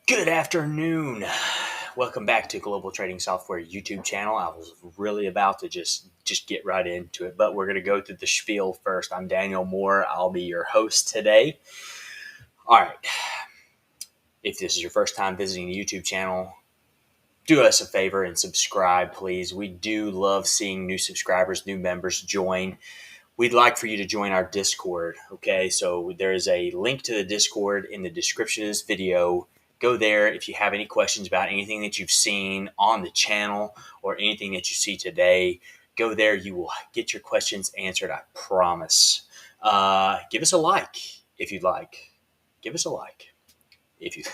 Good afternoon. Welcome back to Global Trading Software YouTube channel. I was really about to just get right into it, but we're going to go through the spiel first. I'm Daniel Moore. I'll be your host today. All right. If this is your first time visiting the YouTube channel, do us a favor and subscribe, please. We do love seeing new subscribers, new members join. We'd like for you to join our Discord. Okay, so there is a link to the Discord in the description of this video. Go there if you have any questions about anything that you've seen on the channel or anything that you see today. Go there. You will get your questions answered. I promise. Give us a like if you'd like. Give us a like if you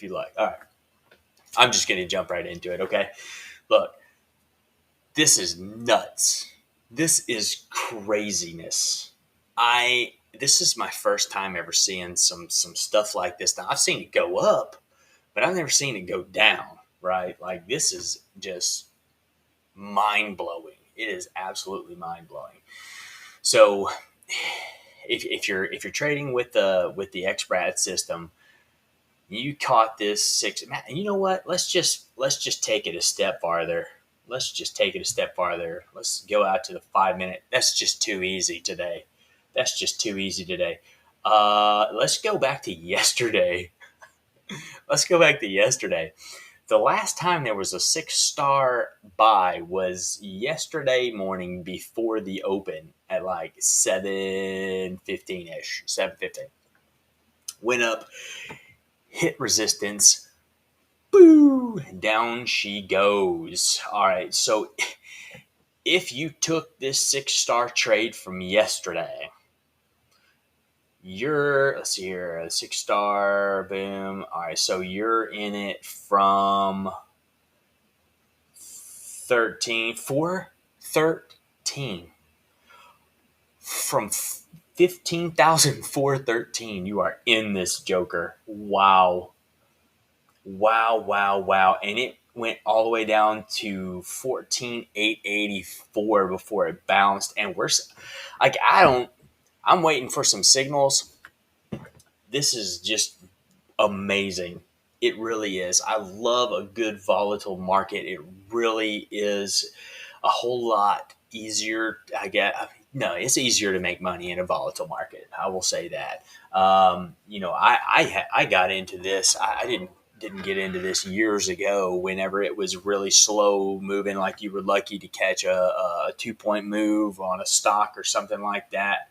like. All right. I'm just going to jump right into it. Okay. Look, this is nuts. This is craziness. This is my first time ever seeing some stuff like this. Now I've seen it go up, but I've never seen it go down, right? Like this is just mind blowing. It is absolutely mind blowing. So if you're trading with the XBRAD system, you caught this six. Man, you know what? Let's just take it a step farther. Let's go out to the 5 minute. That's just too easy today. Let's go back to yesterday. The last time there was a 6-star buy was yesterday morning before the open at like 7:15-ish. 7:15. Went up, hit resistance. Boo! Down she goes. All right, so if you took this 6-star trade from yesterday, let's see here, 6-star, boom. All right, so you're in it from 13, from 15,413. You are in this joker. Wow. And it went all the way down to 14,884 before it bounced. And I'm waiting for some signals. This is just amazing. It really is. I love a good volatile market. It really is a whole lot easier. It's easier to make money in a volatile market. I will say that. I got into this. I didn't get into this years ago whenever it was really slow moving, like you were lucky to catch a 2-point move on a stock or something like that.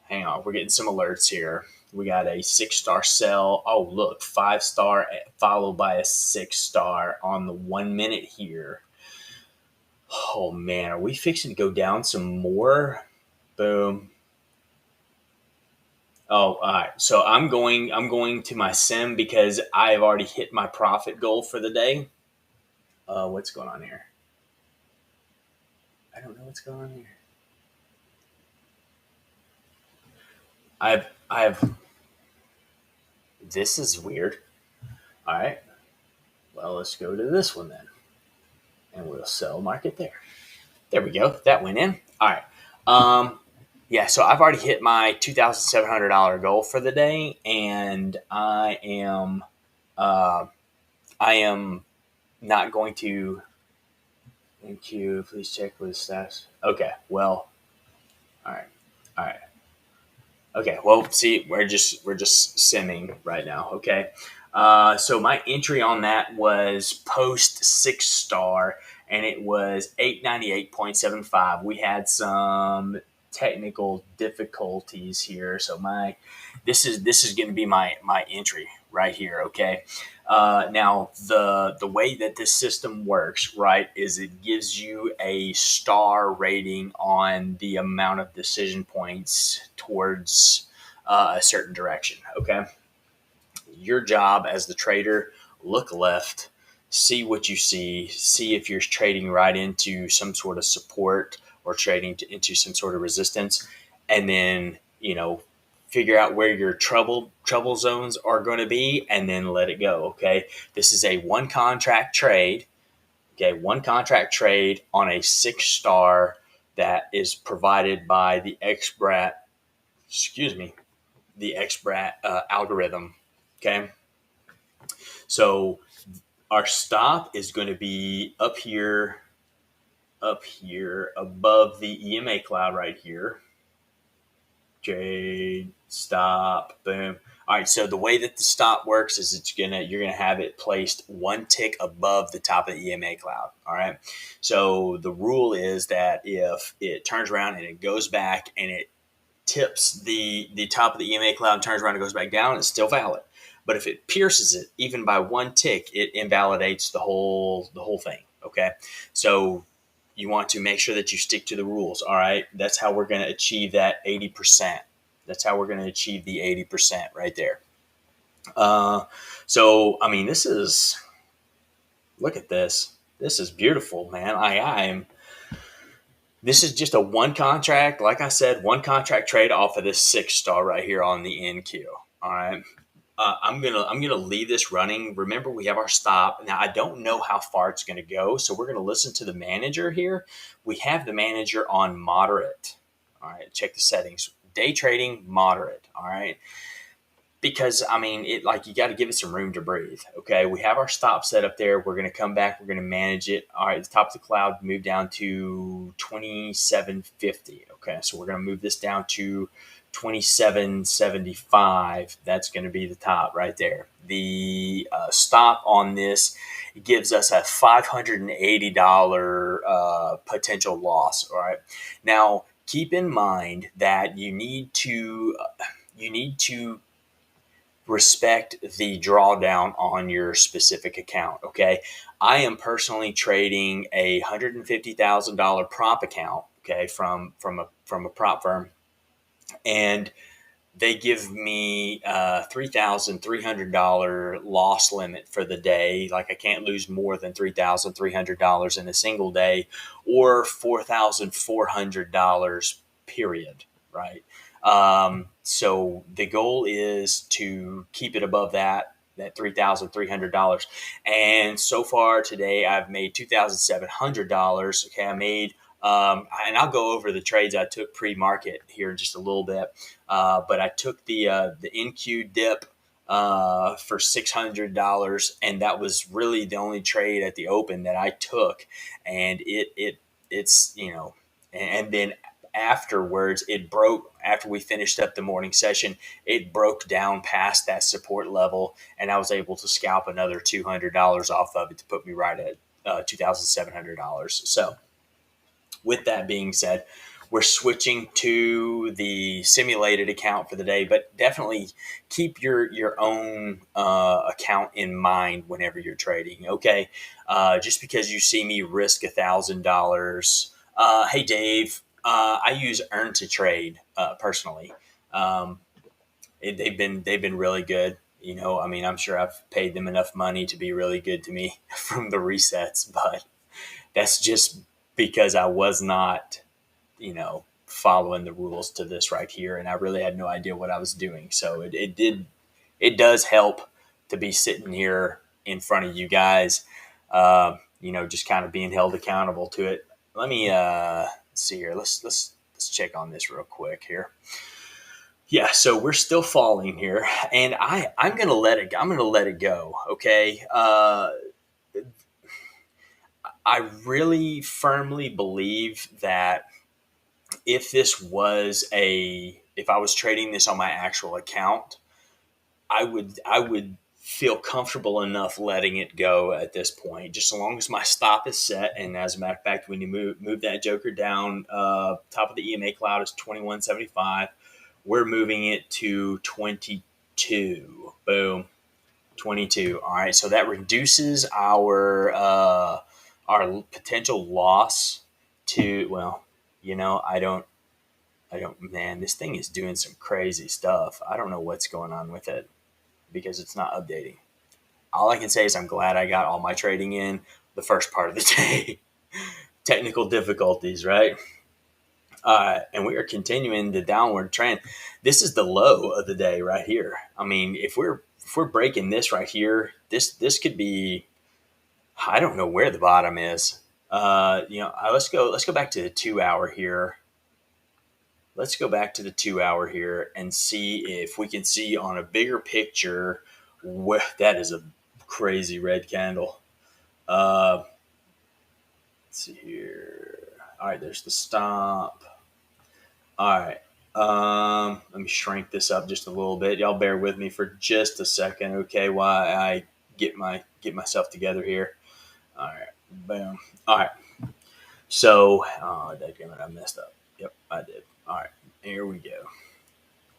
Hang on, we're getting some alerts here. We got a 6-star sell. Oh, look, 5-star followed by a 6-star on the 1 minute here. Oh man, are we fixing to go down some more? Boom. Oh, all right. So I'm going to my sim because I've already hit my profit goal for the day. What's going on here? I don't know what's going on here. I've. This is weird. All right. Well, let's go to this one then, and we'll sell market there. There we go. That went in. All right. Yeah. So I've already hit my $2,700 goal for the day, and I am not going to. Thank you. Please check with stats. Okay. Well. All right. All right. Okay. Well, see, we're just simming right now. Okay. So my entry on that was post 6-star, and it was 898.75. We had some technical difficulties here, so this is going to be my entry right here. Okay. Now the way that this system works, right, is it gives you a star rating on the amount of decision points towards a certain direction. Okay. Your job as the trader, look left, see what you see if you're trading right into some sort of support or trading into some sort of resistance, and then figure out where your trouble zones are going to be, and then let it go. Okay, this is a one contract trade. Okay, one contract trade on a 6-star that is provided by the XBRAT. The XBRAT algorithm. Okay. So our stop is going to be up here above the EMA cloud right here. Trade, stop, boom. All right, so the way that the stop works is you're gonna have it placed one tick above the top of the EMA cloud. All right. So the rule is that if it turns around and it goes back and it tips the top of the EMA cloud and turns around and goes back down, it's still valid. But if it pierces it even by one tick, it invalidates the whole thing. Okay. So you want to make sure that you stick to the rules. All right. That's how we're going to achieve that 80%. That's how we're going to achieve the 80% right there. So, I mean, look at this. This is beautiful, man. This is just a one contract. Like I said, one contract trade off of this 6-star right here on the NQ. All right. I'm gonna leave this running. Remember, we have our stop. Now, I don't know how far it's gonna go, so we're gonna listen to the manager here. We have the manager on moderate. All right, check the settings. Day trading, moderate. All right, because I mean, you got to give it some room to breathe. Okay, we have our stop set up there. We're gonna come back. We're gonna manage it. All right, the top of the cloud move down to 2750. Okay, so we're gonna move this down to 2775. That's going to be the top right there. The stop on this gives us a $580 potential loss. All right. Now, keep in mind that you need to respect the drawdown on your specific account. Okay. I am personally trading a $150,000 prop account. Okay, from a prop firm. And they give me $3,300 loss limit for the day. Like I can't lose more than $3,300 in a single day, or $4,400 period. Right. So the goal is to keep it above that $3,300. And so far today, I've made $2,700. Okay, I made. And I'll go over the trades I took pre-market here in just a little bit. But I took the NQ dip for $600, and that was really the only trade at the open that I took. And it's and then afterwards it broke. After we finished up the morning session, it broke down past that support level, and I was able to scalp another $200 off of it to put me right at $2,700. So, with that being said, we're switching to the simulated account for the day, but definitely keep your own account in mind whenever you're trading. Okay, just because you see me risk $1,000. Hey Dave, I use Earn to Trade personally. They've been really good. I mean, I'm sure I've paid them enough money to be really good to me from the resets, but that's just because I was not, following the rules to this right here. And I really had no idea what I was doing. So it does help to be sitting here in front of you guys, just kind of being held accountable to it. Let me see here. Let's check on this real quick here. Yeah, so we're still falling here, and I'm gonna let it go. Okay. I really firmly believe that if I was trading this on my actual account, I would feel comfortable enough letting it go at this point, just as long as my stop is set. And as a matter of fact, when you move that joker down, top of the EMA cloud is 2175. We're moving it to 22. Boom. 22. All right. So that reduces our potential loss to, well, man, this thing is doing some crazy stuff. I don't know what's going on with it because it's not updating. All I can say is I'm glad I got all my trading in the first part of the day. Technical difficulties, right? And we are continuing the downward trend. This is the low of the day right here. I mean, if we're breaking this right here, this could be, I don't know where the bottom is. Let's go back to the 2-hour here. Let's go back to the 2-hour here and see if we can see on a bigger picture where that is a crazy red candle. Let's see here. All right, there's the stop. All right. Let me shrink this up just a little bit. Y'all bear with me for just a second, okay? While I get myself together here. All right. Boom. All right. So, damn it, I messed up. Yep, I did. All right. Here we go.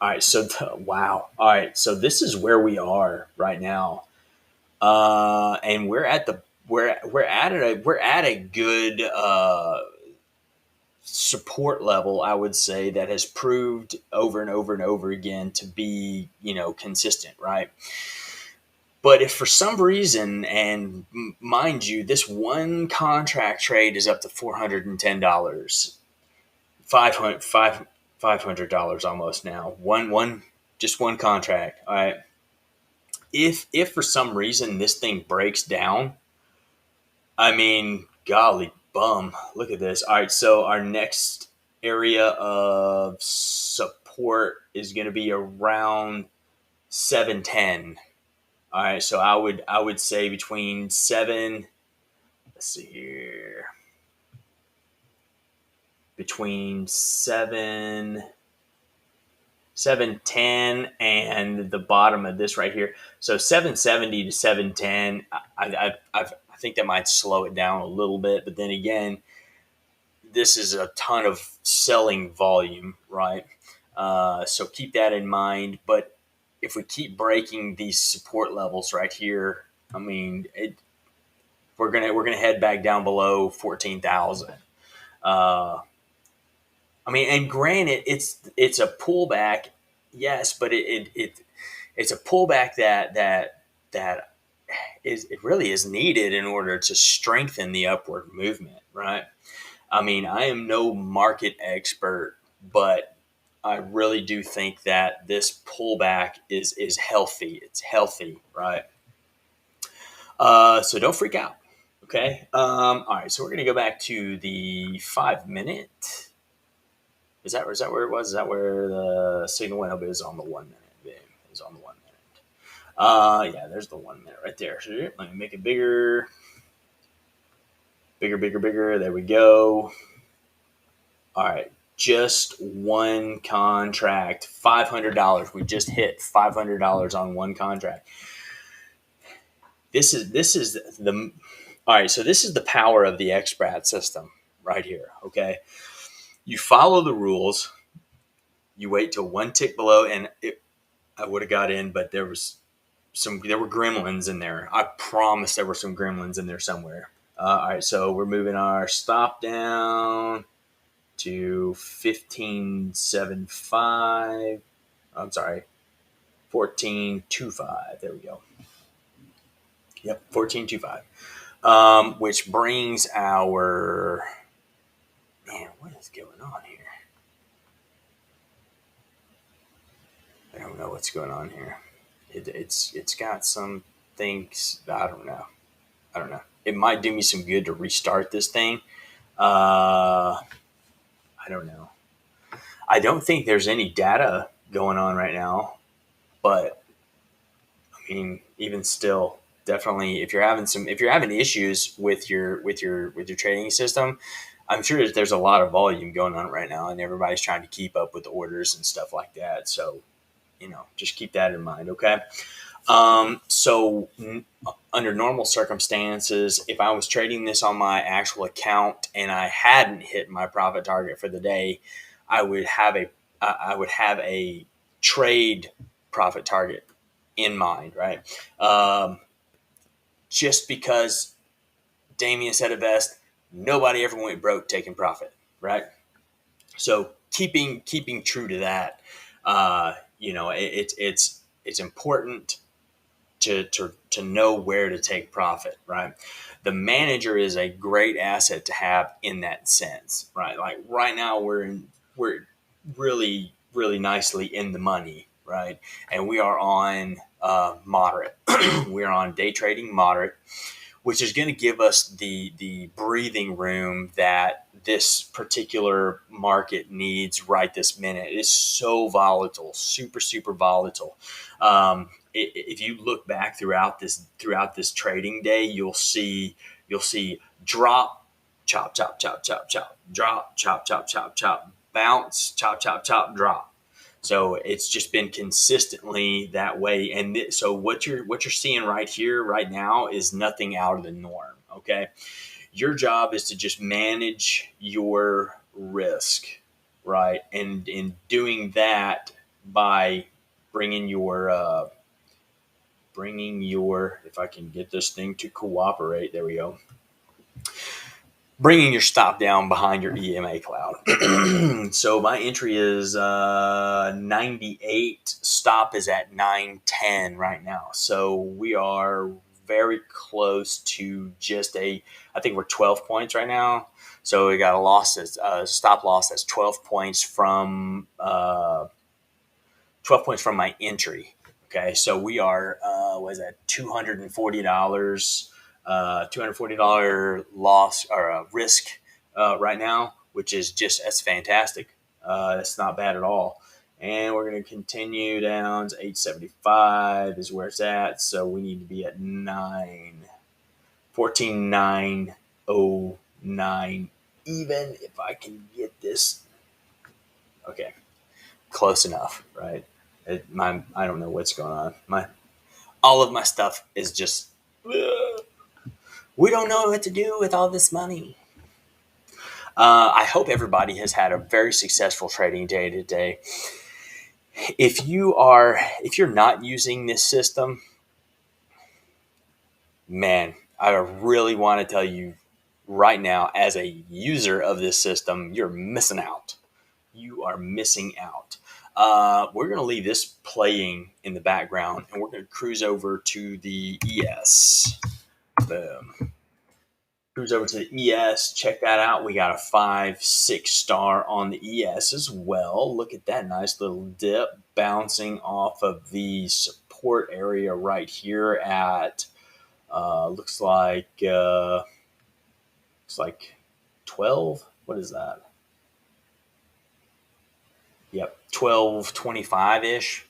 All right. So, wow. All right. So this is where we are right now, and we're at a good support level, I would say, that has proved over and over and over again to be, consistent, right? But if for some reason, and mind you, this one contract trade is up to $410, $500 almost now. Just one contract. All right. If for some reason this thing breaks down, I mean, golly bum, look at this. All right, so our next area of support is going to be around 710. All right, so I would say between let's see here, between 710 and the bottom of this right here. So 770 to 710. I think that might slow it down a little bit, but then again, this is a ton of selling volume, right? So keep that in mind. But if we keep breaking these support levels right here, I mean, we're gonna head back down below 14,000. I mean, and granted, it's a pullback, yes, but it's a pullback that it really is needed in order to strengthen the upward movement, right? I mean, I am no market expert, but I really do think that this pullback is healthy. It's healthy, right? So don't freak out. Okay. All right. So we're gonna go back to the 5 minute. Is that where it was? Is that where the signal went? Oh, it was on the 1 minute. It was on the 1 minute. Yeah, there's the 1 minute right there. So let me make it bigger. Bigger. There we go. All right. Just one contract, $500. We just hit $500 on one contract. This is the all right. So this is the power of the XBRAT system right here. Okay, you follow the rules. You wait till one tick below, and I would have got in, but there were gremlins in there. I promise there were some gremlins in there somewhere. All right, so we're moving our stop down to 15.75. I'm sorry, 14.25. There we go. Yep, 14.25. Which brings our man. What is going on here? I don't know what's going on here. It's got some things. I don't know. It might do me some good to restart this thing. I don't know. I don't think there's any data going on right now, but I mean, even still, definitely, if you're having issues with your trading system, I'm sure there's a lot of volume going on right now, and everybody's trying to keep up with the orders and stuff like that. So, just keep that in mind. Okay. So under normal circumstances, if I was trading this on my actual account and I hadn't hit my profit target for the day, I would have a trade profit target in mind, right? Just because Damien said it best, nobody ever went broke taking profit, right? So keeping true to that, it's important to know where to take profit, right? The manager is a great asset to have in that sense, right? Like right now we're really nicely in the money, right? And we are on moderate. We are on day trading moderate, which is going to give us the breathing room that this particular market needs right this minute. It is so volatile, super volatile. if you look back throughout this trading day, you'll see drop, chop, chop, chop, chop, chop, drop, chop, chop, chop, chop, bounce, chop, chop, chop, drop. So it's just been consistently that way. And so what you're seeing right here, right now, is nothing out of the norm. Okay. Your job is to just manage your risk, right? And in doing that by bringing your, if I can get this thing to cooperate, there we go. Bringing your stop down behind your EMA cloud. So my entry is 98. Stop is at 910 right now. So we are very close to I think we're 12 points right now. So we got stop loss that's 12 points from 12 points from my entry. Okay, so we are was that $240, $240 loss or risk right now, which is that's fantastic. That's not bad at all. And we're going to continue down to 875 is where it's at. So we need to be at 14,909. Even if I can get this, okay, close enough, right? I don't know what's going on. All of my stuff is just, we don't know what to do with all this money. I hope everybody has had a very successful trading day today. If you're not using this system, man, I really want to tell you right now, as a user of this system, you're missing out. You are missing out. We're going to leave this playing in the background, and we're going to cruise over to the ES. Boom. Cruise over to the ES. Check that out. We got a 5-6 star on the ES as well. Look at that nice little dip bouncing off of the support area right here at looks like 12. What is that? Yep, 1225 ish.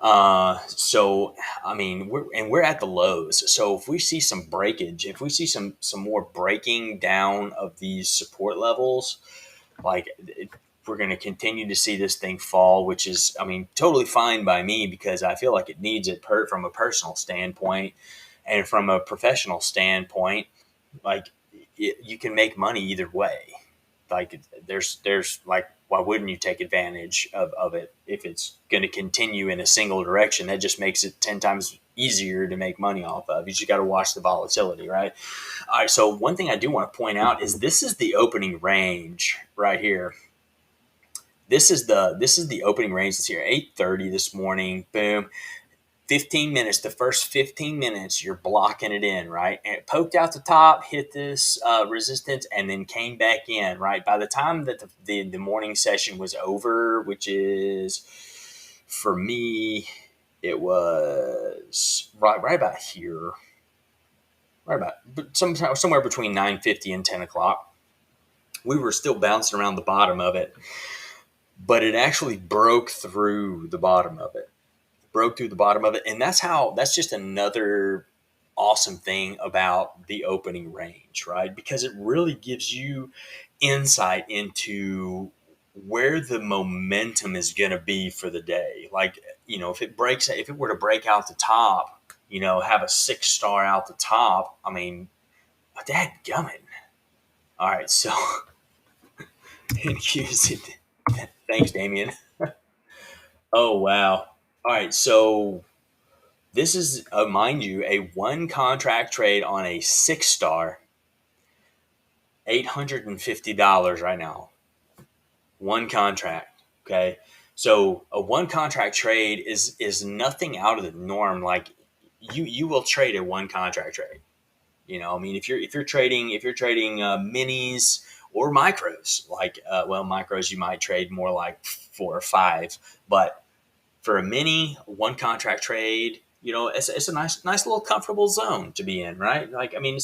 So I mean, we're at the lows. So if we see some breakage, if we see some more breaking down of these support levels, we're going to continue to see this thing fall, which is, I mean, totally fine by me, because I feel like it needs it from a personal standpoint, and from a professional standpoint. Like, you can make money either way. Like, there's why wouldn't you take advantage of it if it's going to continue in a single direction? That just makes it 10 times easier to make money off of. You just got to watch the volatility, right? All right. So one thing I do want to point out is this is the opening range right here. This is the opening range this here, 8:30 this morning. Boom. 15 minutes, the first 15 minutes, you're blocking it in, right? And it poked out the top, hit this resistance, and then came back in, right? By the time that the morning session was over, which is, for me, it was right about here, somewhere between 9:50 and 10 o'clock. We were still bouncing around the bottom of it, but it actually broke through the bottom of it. And that's just another awesome thing about the opening range, right? Because it really gives you insight into where the momentum is going to be for the day. Like, if it were to break out the top, have a 6 star out the top, I mean, dadgummit. All right. So thanks, Damien. Oh, wow. All right. So this is, mind you, a 1 contract trade on a 6 star, $850 right now. 1 contract. Okay. So a 1 contract trade is nothing out of the norm. Like, you will trade a 1 contract trade. I mean, if you're trading minis or micros, micros, you might trade more like 4 or 5, but for a mini 1 contract trade, it's a nice little comfortable zone to be in, right? Like, I mean,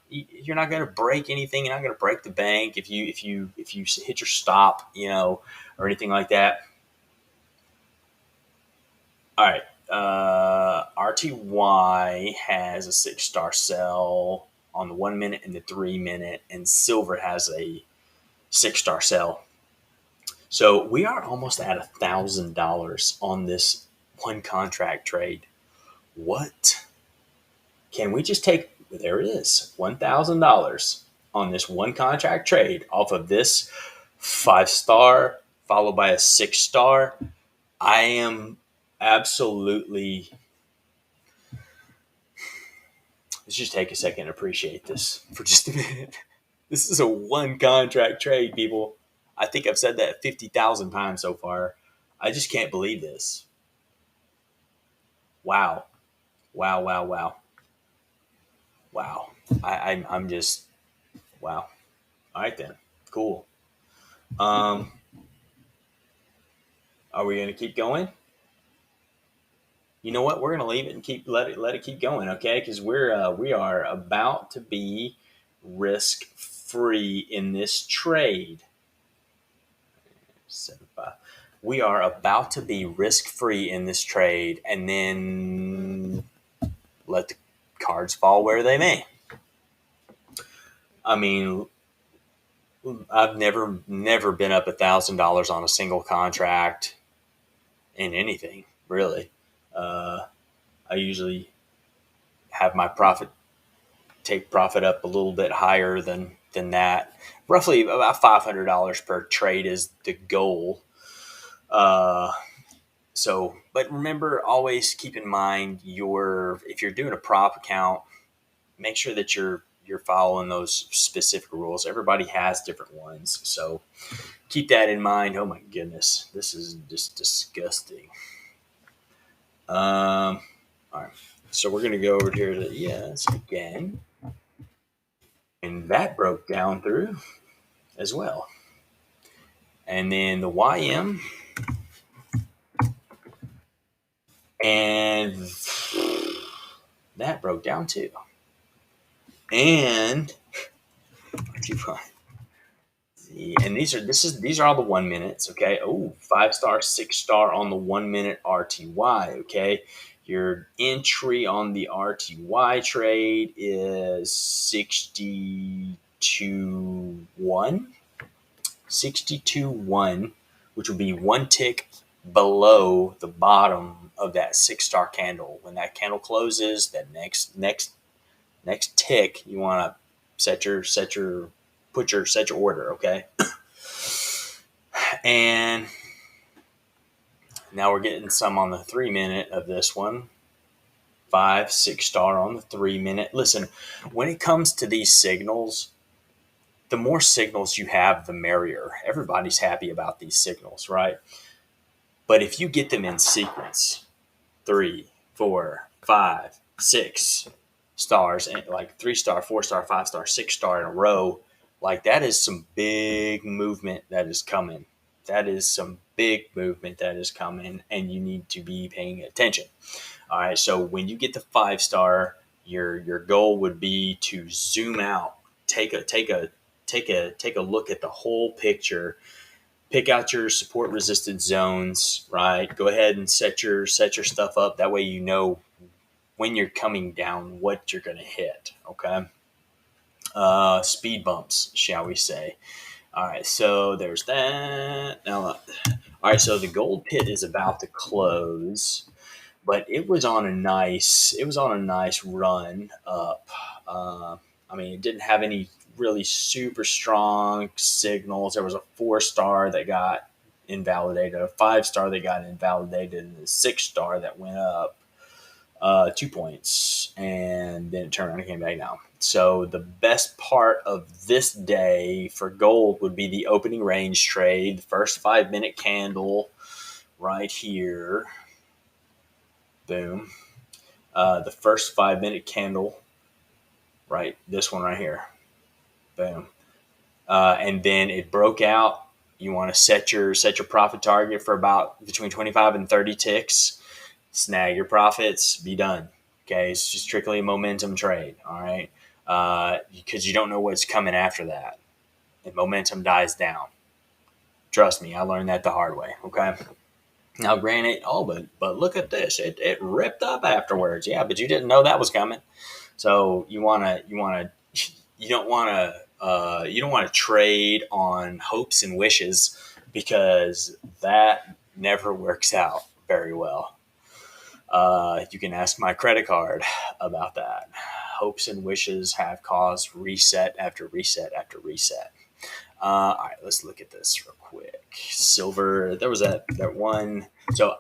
you're not going to break anything. You're not going to break the bank if you hit your stop, or anything like that. All right. RTY has a 6-star sell on the 1 minute and the 3 minute, and silver has a 6-star sell. So we are almost at $1,000 on this one contract trade. What? Can we just take, there it is, $1,000 on this one contract trade off of this 5-star followed by a 6-star? I am absolutely, let's just take a second and appreciate this for just a minute. This is a one contract trade, people. I think I've said that 50,000 times so far. I just can't believe this. Wow. Wow, wow, wow. Wow. I'm just, wow. All right then. Cool. Um, are we going to keep going? You know what? We're going to leave it and let it keep going, okay? Because we are about to be risk free in this trade. 7-5. We are about to be risk free in this trade, and then let the cards fall where they may. I mean, I've never been up $1,000 on a single contract in anything, really. I usually have my take profit up a little bit higher than that. Roughly about $500 per trade is the goal. But remember, always keep in mind if you're doing a prop account, make sure that you're following those specific rules. Everybody has different ones, so keep that in mind. Oh my goodness, this is just disgusting. All right, so we're gonna go over here to yes again, and that broke down through as well, and then the YM, and that broke down too, and and these are all the 1 minutes, okay? Oh, 5-star, 6-star on the 1 minute RTY, okay? Your entry on the RTY trade is 62.1, 62.1, which would be one tick below the bottom of that 6-star candle. When that candle closes, that next tick, you want to set your order, okay? And now we're getting some on the 3 minute of this one. 5, 6-star on the 3 minute. Listen, when it comes to these signals, the more signals you have, the merrier. Everybody's happy about these signals, right? But if you get them in sequence, 3, 4, 5, 6 stars, and like 3-star, 4-star, 5-star, 6-star in a row, like that is some big movement that is coming. That is some big movement that is coming, and you need to be paying attention. All right. So when you get the 5-star, your goal would be to zoom out, take a look at the whole picture, pick out your support resistance zones. Right. Go ahead and set your stuff up. That way you know when you're coming down what you're going to hit. Okay. Speed bumps, shall we say? All right, so there's that. Now, all right, so the gold pit is about to close, but it was on a nice run up. I mean, it didn't have any really super strong signals. There was a 4-star that got invalidated, a 5-star that got invalidated, and a 6-star that went up 2 points, and then it turned around and came back down. So the best part of this day for gold would be the opening range trade, the first 5-minute candle right here. Boom. The first 5-minute candle, right? This one right here. Boom. And then it broke out. You want to set your profit target for about between 25 and 30 ticks. Snag your profits, be done. Okay, it's just strictly a momentum trade. All right, because you don't know what's coming after that, and momentum dies down. Trust me, I learned that the hard way. Okay, Now, granted, but look at this. It ripped up afterwards. Yeah, but you didn't know that was coming. So you don't want to trade on hopes and wishes, because that never works out very well. You can ask my credit card about that. Hopes and wishes have caused reset after reset after reset. All right, let's look at this real quick. Silver. There was that one. So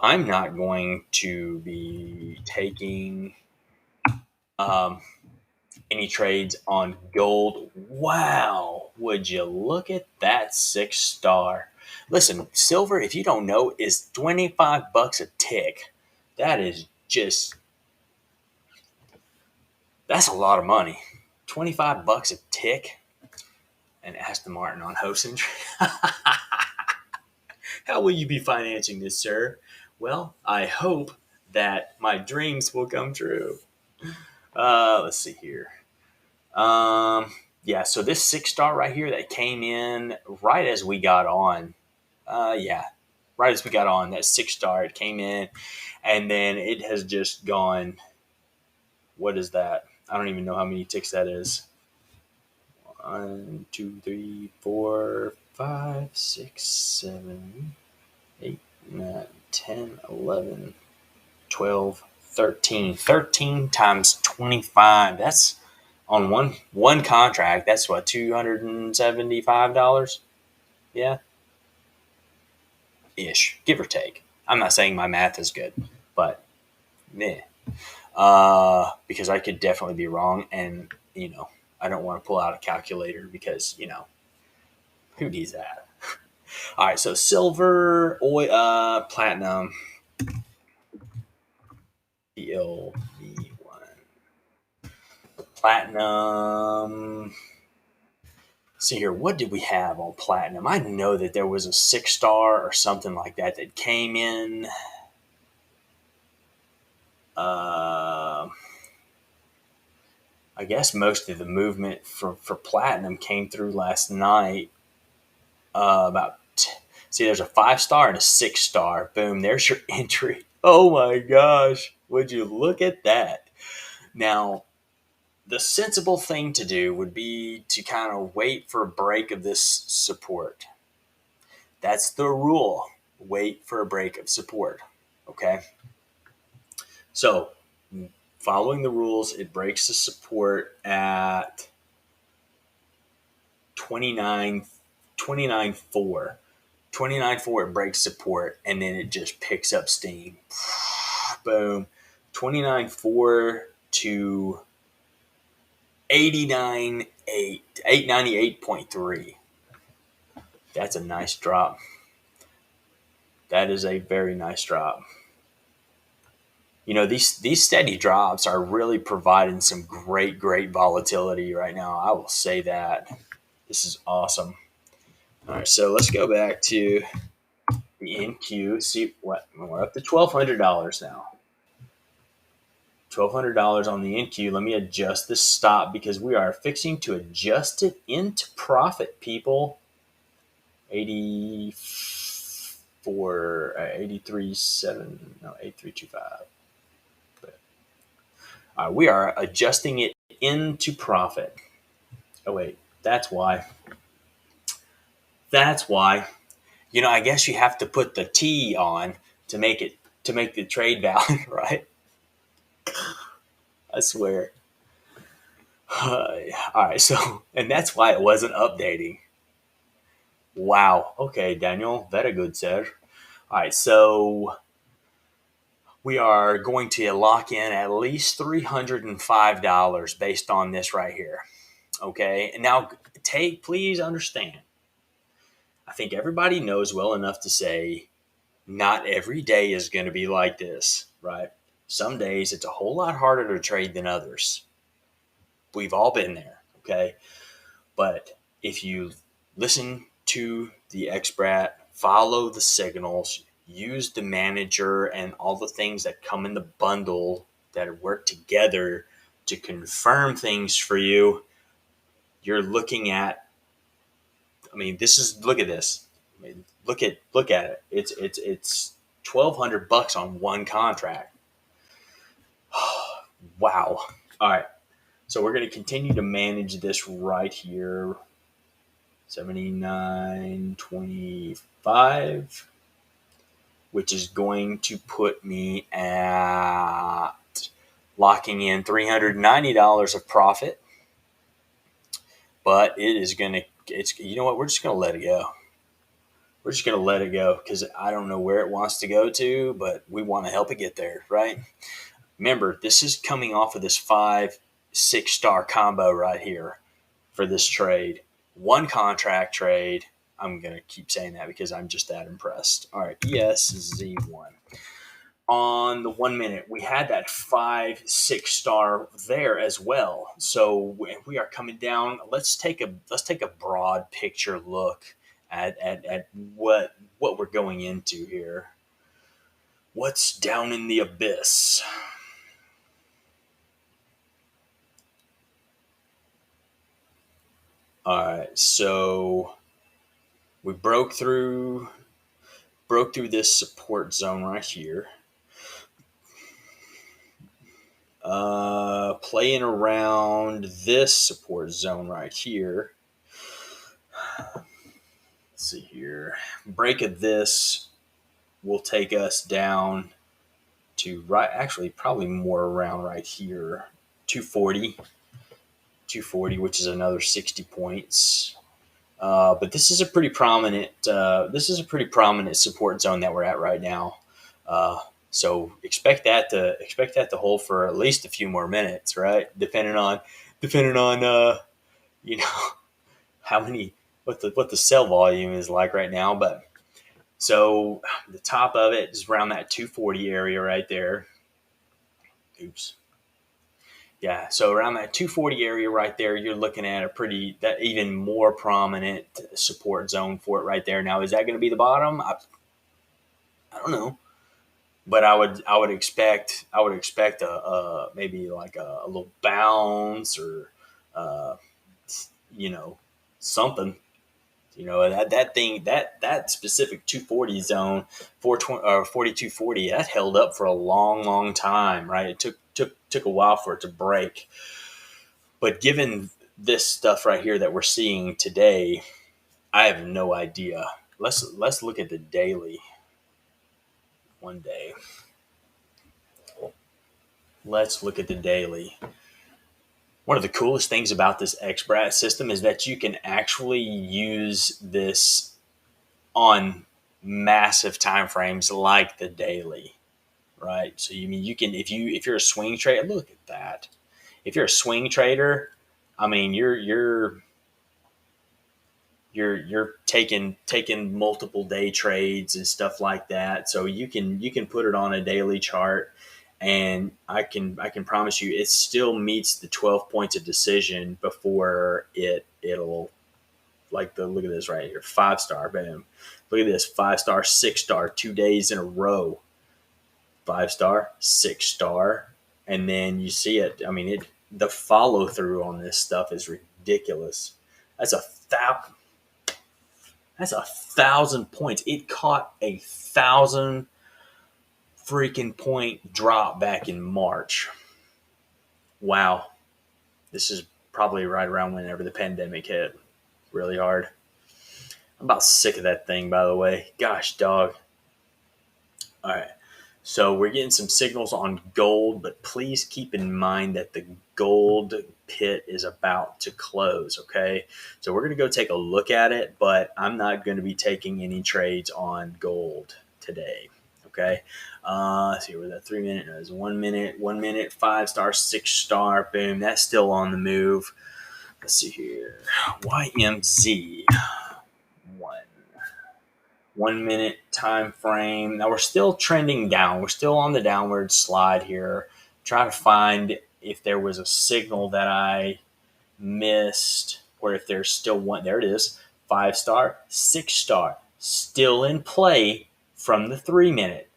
I'm not going to be taking um, any trades on gold. Wow, would you look at that 6 star? Listen, silver, if you don't know, is $25 a tick. That is just that's a lot of money. $25 a tick. And Aston Martin on Hosen. How will you be financing this, sir? Well, I hope that my dreams will come true. Let's see here. Yeah, so this 6 star right here that came in right as we got on. Yeah, right as we got on, that 6 star, it came in, and then it has just gone. What is that? I don't even know how many ticks that is. 1, 2, 3, 4, 5, 6, 7, 8, 9, 10, 11, 12, 13. 13 times 25. That's on one contract. That's what, $275? Yeah, ish, give or take. I'm not saying my math is good, but meh. Because I could definitely be wrong, and I don't want to pull out a calculator because who needs that? All right, so silver, oil, platinum, PLV1, platinum. See here, what did we have on platinum? I know that there was a 6 star or something like that that came in. Uh, I guess most of the movement for platinum came through last night. See, there's a 5 star and a 6 star. Boom, there's your entry. Oh my gosh, would you look at that? Now, the sensible thing to do would be to kind of wait for a break of this support. That's the rule. Wait for a break of support. Okay. So, following the rules, it breaks the support at 29, 29.4. 29.4, it breaks support, and then it just picks up steam. Boom. 29.4 to 898.3. That's a nice drop. That is a very nice drop. These steady drops are really providing some great volatility right now. I will say that. This is awesome. All right, so let's go back to the NQ. See what we're up to $1,200 now. $1,200 on the NQ. Let me adjust this stop because we are fixing to adjust it into profit, people. 84, 83.7, no, 83.25. We are adjusting it into profit. Oh wait, that's why. That's why. I guess you have to put the T on to make the trade valid, right? I swear. All right, and that's why it wasn't updating. Wow. Okay, Daniel, very good, sir. All right, so we are going to lock in at least $305 based on this right here. Okay, and now please understand. I think everybody knows well enough to say not every day is going to be like this, right? Some days it's a whole lot harder to trade than others. We've all been there, okay? But if you listen to the expert, follow the signals, use the manager and all the things that come in the bundle that work together to confirm things for you, you're looking at, look at this. I mean, look at it. It's $1,200 on one contract. Wow. All right. So we're going to continue to manage this right here. 79.25, which is going to put me at locking in $390 of profit. But it is going to, you know what? We're just going to let it go. We're just going to let it go because I don't know where it wants to go to, but we want to help it get there, right? Remember, this is coming off of this 5-6 star combo right here for this trade. One contract trade. I'm going to keep saying that because I'm just that impressed. All right, ESZ1. On the 1 minute, we had that 5-6 star there as well. So we are coming down. Let's take a broad picture look at what we're going into here. What's down in the abyss? All right, so we broke through this support zone right here. Playing around this support zone right here. Let's see here. Break of this will take us down to actually probably more around right here. 240, which is another 60 points. But this is a pretty prominent support zone that we're at right now. So expect that to hold for at least a few more minutes, right? Depending on you know how many what the sell volume is like right now. But so the top of it is around that 240 area right there. Oops. Yeah, so around that 240 area right there, you're looking at that even more prominent support zone for it right there. Now, is that going to be the bottom? I don't know, but I would expect maybe like a little bounce or something. That specific 240 zone, 420 or 4240, that held up for a long time, right? It took a while for it to break. But given this stuff right here that we're seeing today, I have no idea. Let's look at the daily one day. Let's look at the daily. One of the coolest things about this XBRAT system is that you can actually use this on massive time frames like the daily, right? So you can if you're a swing trader, look at that. If you're a swing trader, I mean you're taking multiple day trades and stuff like that. So you can put it on a daily chart, and I can promise you it still meets the 12 points of decision before it'll look at this right here, 5-star, bam. Look at this, 5-star, 6-star, 2 days in a row, 5-star, 6-star, and then you see it. I mean, the follow through on this stuff is ridiculous. That's a 1,000 points. It caught 1,000 freaking point drop back in March. Wow. This is probably right around whenever the pandemic hit really hard. I'm about sick of that thing, by the way. Gosh, dog. All right. So we're getting some signals on gold, but please keep in mind that the gold pit is about to close, okay? So we're going to go take a look at it, but I'm not going to be taking any trades on gold today, okay? Let's see, where that 3 minute is. 1 minute, 1 minute, 5-star, 6-star, boom. That's still on the move. Let's see here. YMZ. 1 minute time frame. Now we're still trending down. We're still on the downward slide here. Trying to find if there was a signal that I missed, or if there's still one. There it is. 5-star, 6-star, still in play from the 3 minute.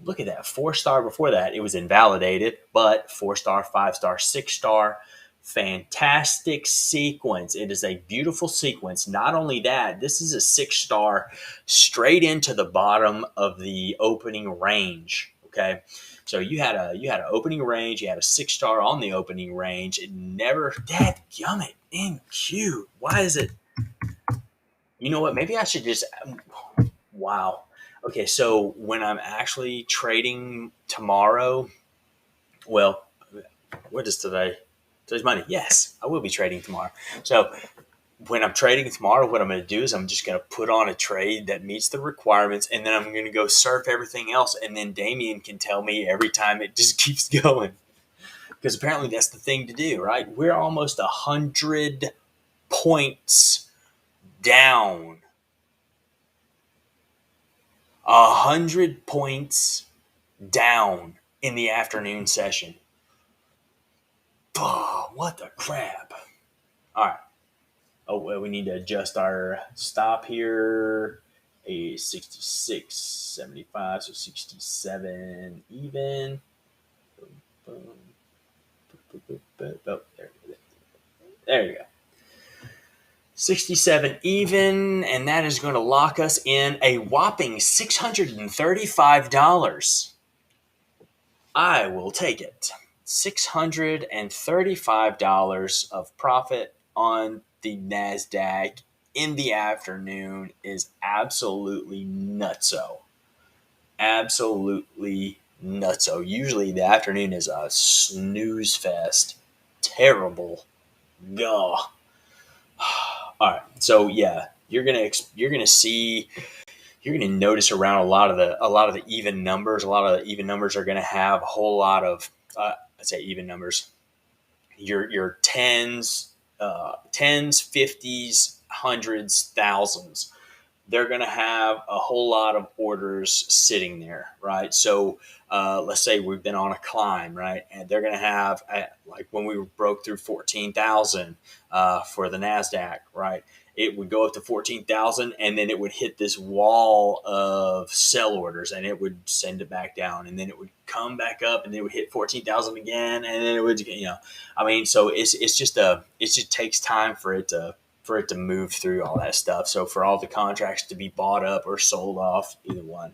Look at that. 4-star before that. It was invalidated, but 4-star, 5-star, 6-star. Fantastic sequence. It is a beautiful sequence. Not only that, this is a 6-star straight into the bottom of the opening range. Okay. So you had an opening range, you had a 6-star on the opening range. It never dadgummit NQ. Why is it? You know what? Maybe I should just wow. Okay, so when I'm actually trading tomorrow, well, what is today? Today's Monday. Yes, I will be trading tomorrow. So when I'm trading tomorrow, what I'm going to do is I'm just going to put on a trade that meets the requirements, and then I'm going to go surf everything else. And then Damien can tell me every time it just keeps going. Because apparently that's the thing to do, right? We're almost 100 points down. 100 points down in the afternoon session. Oh, what the crap. All right. Oh, well, we need to adjust our stop here. A 66.75, so 67 even. Boom, boom. Oh, there you go. 67 even, and that is going to lock us in a whopping $635. I will take it. $635 of profit on the NASDAQ in the afternoon is absolutely nutso. Absolutely nutso. Usually the afternoon is a snooze fest. Terrible. Gah. All right. So yeah, you're gonna see, you're gonna notice around a lot of the even numbers. A lot of the even numbers are gonna have a whole lot of I'd say even numbers. Your tens, 50s, hundreds, thousands. They're going to have a whole lot of orders sitting there, right? So let's say we've been on a climb, right? And they're going to have, like when we broke through 14,000 for the NASDAQ, right? It would go up to 14,000 and then it would hit this wall of sell orders and it would send it back down. And then it would come back up and it would hit 14,000 again. And then it would, I mean, so it just takes time for it to move through all that stuff. So for all the contracts to be bought up or sold off, either one.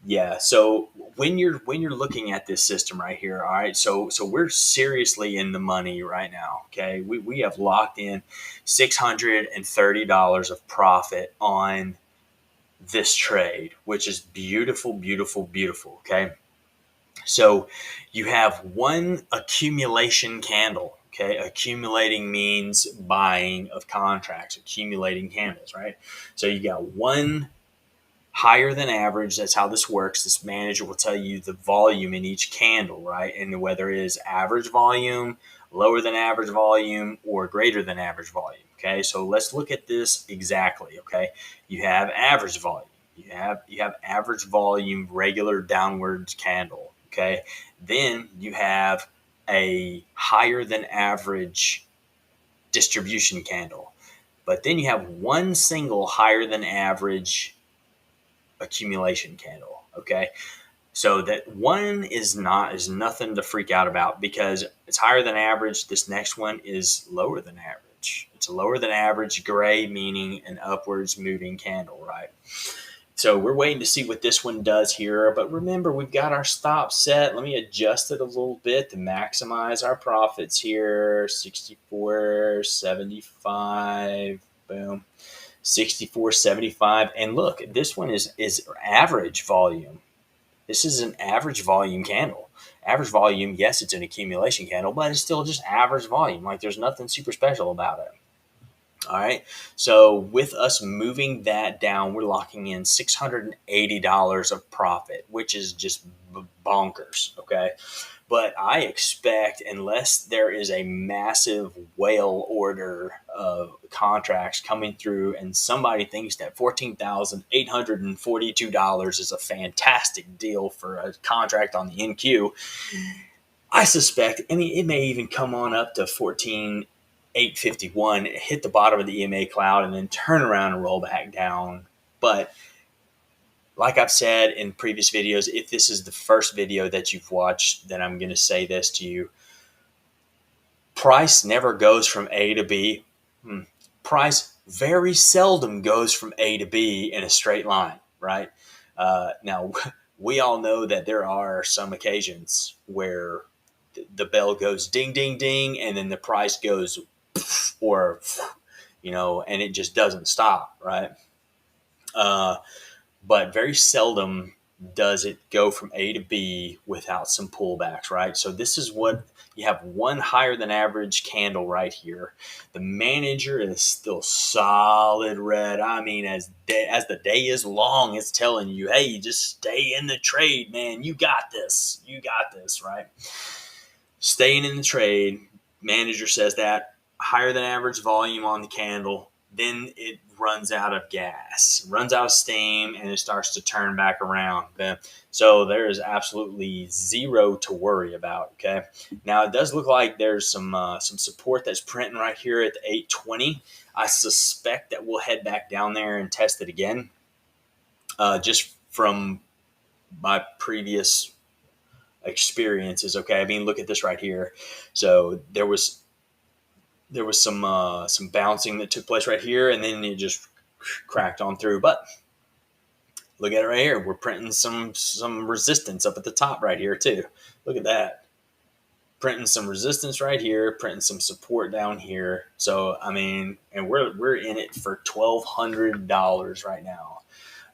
Yeah. So when you're looking at this system right here, all right. So we're seriously in the money right now. Okay. We have locked in $630 of profit on this trade, which is beautiful, beautiful, beautiful. Okay. So you have one accumulation candle. Okay, accumulating means buying of contracts, accumulating candles, right? So you got one higher than average. That's how this works. This manager will tell you the volume in each candle, right? And whether it is average volume, lower than average volume, or greater than average volume. Okay, so let's look at this exactly. Okay, you have average volume. You have average volume, regular downwards candle. Okay, then you have a higher than average distribution candle, but then you have one single higher than average accumulation candle. Okay, so that one is nothing to freak out about because it's higher than average. This next one is lower than average. It's a lower than average gray, meaning an upwards moving candle, right? So we're waiting to see what this one does here. But remember, we've got our stop set. Let me adjust it a little bit to maximize our profits here. 64.75. Boom. 64.75. And look, this one is average volume. This is an average volume candle. Average volume, yes, it's an accumulation candle, but it's still just average volume. Like there's nothing super special about it. All right. So with us moving that down, we're locking in $680 of profit, which is just bonkers. Okay. But I expect, unless there is a massive whale order of contracts coming through and somebody thinks that $14,842 is a fantastic deal for a contract on the NQ, I suspect, I mean, it may even come on up to 14,851, hit the bottom of the EMA cloud, and then turn around and roll back down. But like I've said in previous videos, if this is the first video that you've watched, then I'm going to say this to you. price never goes from A to B. Price very seldom goes from A to B in a straight line, right? Now, we all know that there are some occasions where the bell goes ding, ding, ding, and then the price goes or, and it just doesn't stop, right? But very seldom does it go from A to B without some pullbacks, right? So this is what you have, one higher than average candle right here. The manager is still solid red. I mean, as the day is long, it's telling you, hey, just stay in the trade, man. You got this. You got this, right? Staying in the trade. Manager says that. Higher than average volume on the candle. Then it runs out of gas, runs out of steam, and it starts to turn back around. So there is absolutely zero to worry about. Okay. Now it does look like there's some support that's printing right here at the 820. I suspect that we'll head back down there and test it again. Just from my previous experiences. Okay. I mean, look at this right here. So there was some bouncing that took place right here, and then it just cracked on through. But look at it right here. We're printing some resistance up at the top right here too. Look at that. Printing some resistance right here, printing some support down here. So I mean, and we're in it for $1,200 right now.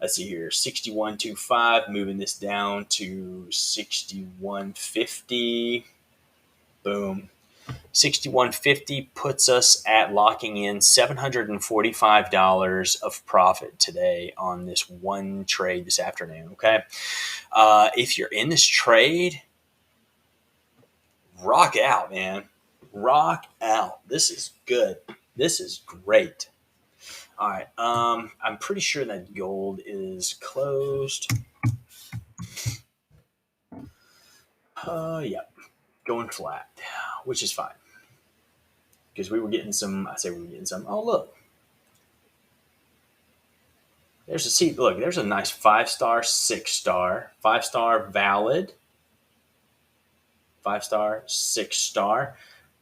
Let's see here, 61.25, moving this down to 61.50. Boom. 61.50 puts us at locking in $745 of profit today on this one trade this afternoon. Okay. If you're in this trade, rock out, man. Rock out. This is good. This is great. All right. I'm pretty sure that gold is closed. Yeah. Going flat, which is fine. Because we were getting some, oh, look. There's a seat. Look, there's a nice 5-star, 6-star, 5-star valid, 5-star, 6-star.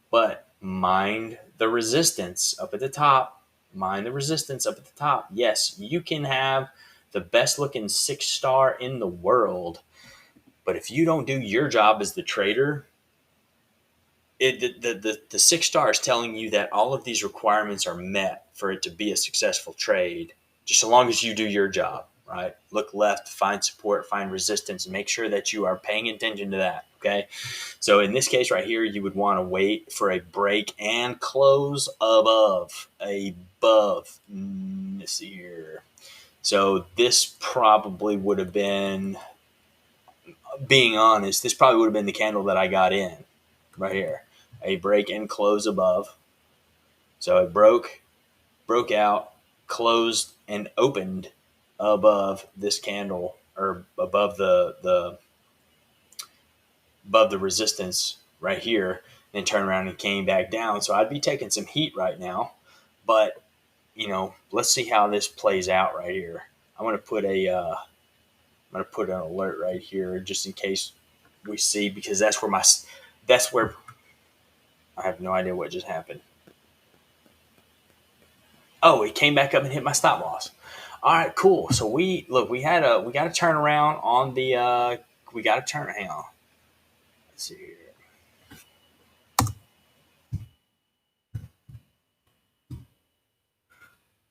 But mind the resistance up at the top. Mind the resistance up at the top. Yes, you can have the best looking 6-star in the world, but if you don't do your job as the trader, the 6-star is telling you that all of these requirements are met for it to be a successful trade, just so long as you do your job, right? Look left, find support, find resistance, and make sure that you are paying attention to that, okay? So in this case right here, you would want to wait for a break and close above. Let's see here. So this probably would have been, being honest, this probably would have been the candle that I got in right here. A break and close above. So it broke out, closed, and opened above this candle, or above the resistance right here, and turned around and came back down. So I'd be taking some heat right now, but let's see how this plays out right here. I'm gonna put an alert right here just in case we see, because that's where I have no idea what just happened. Oh, it came back up and hit my stop loss. All right, cool. So we got to turn around on the, hang on. Let's see here.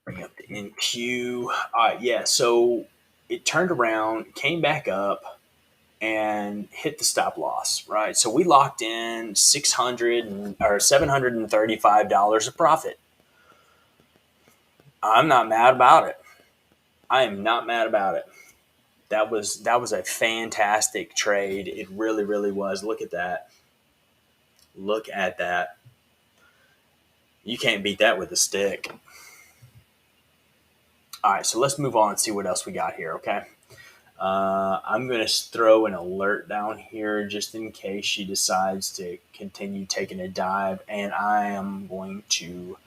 Bring up the NQ. All right, yeah. So it turned around, came back up, and hit the stop loss, right? So we locked in $735 of profit. I'm not mad about it. I am not mad about it. That was a fantastic trade. It really, really was. Look at that. Look at that. You can't beat that with a stick. All right, so let's move on and see what else we got here, okay? I'm going to throw an alert down here just in case she decides to continue taking a dive, and I am going to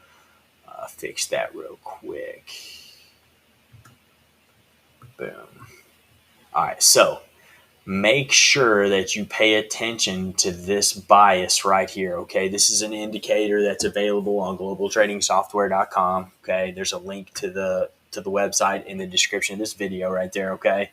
fix that real quick. Boom. All right, so make sure that you pay attention to this bias right here. Okay, this is an indicator that's available on globaltradingsoftware.com. Okay, there's a link to the website in the description of this video right there. Okay,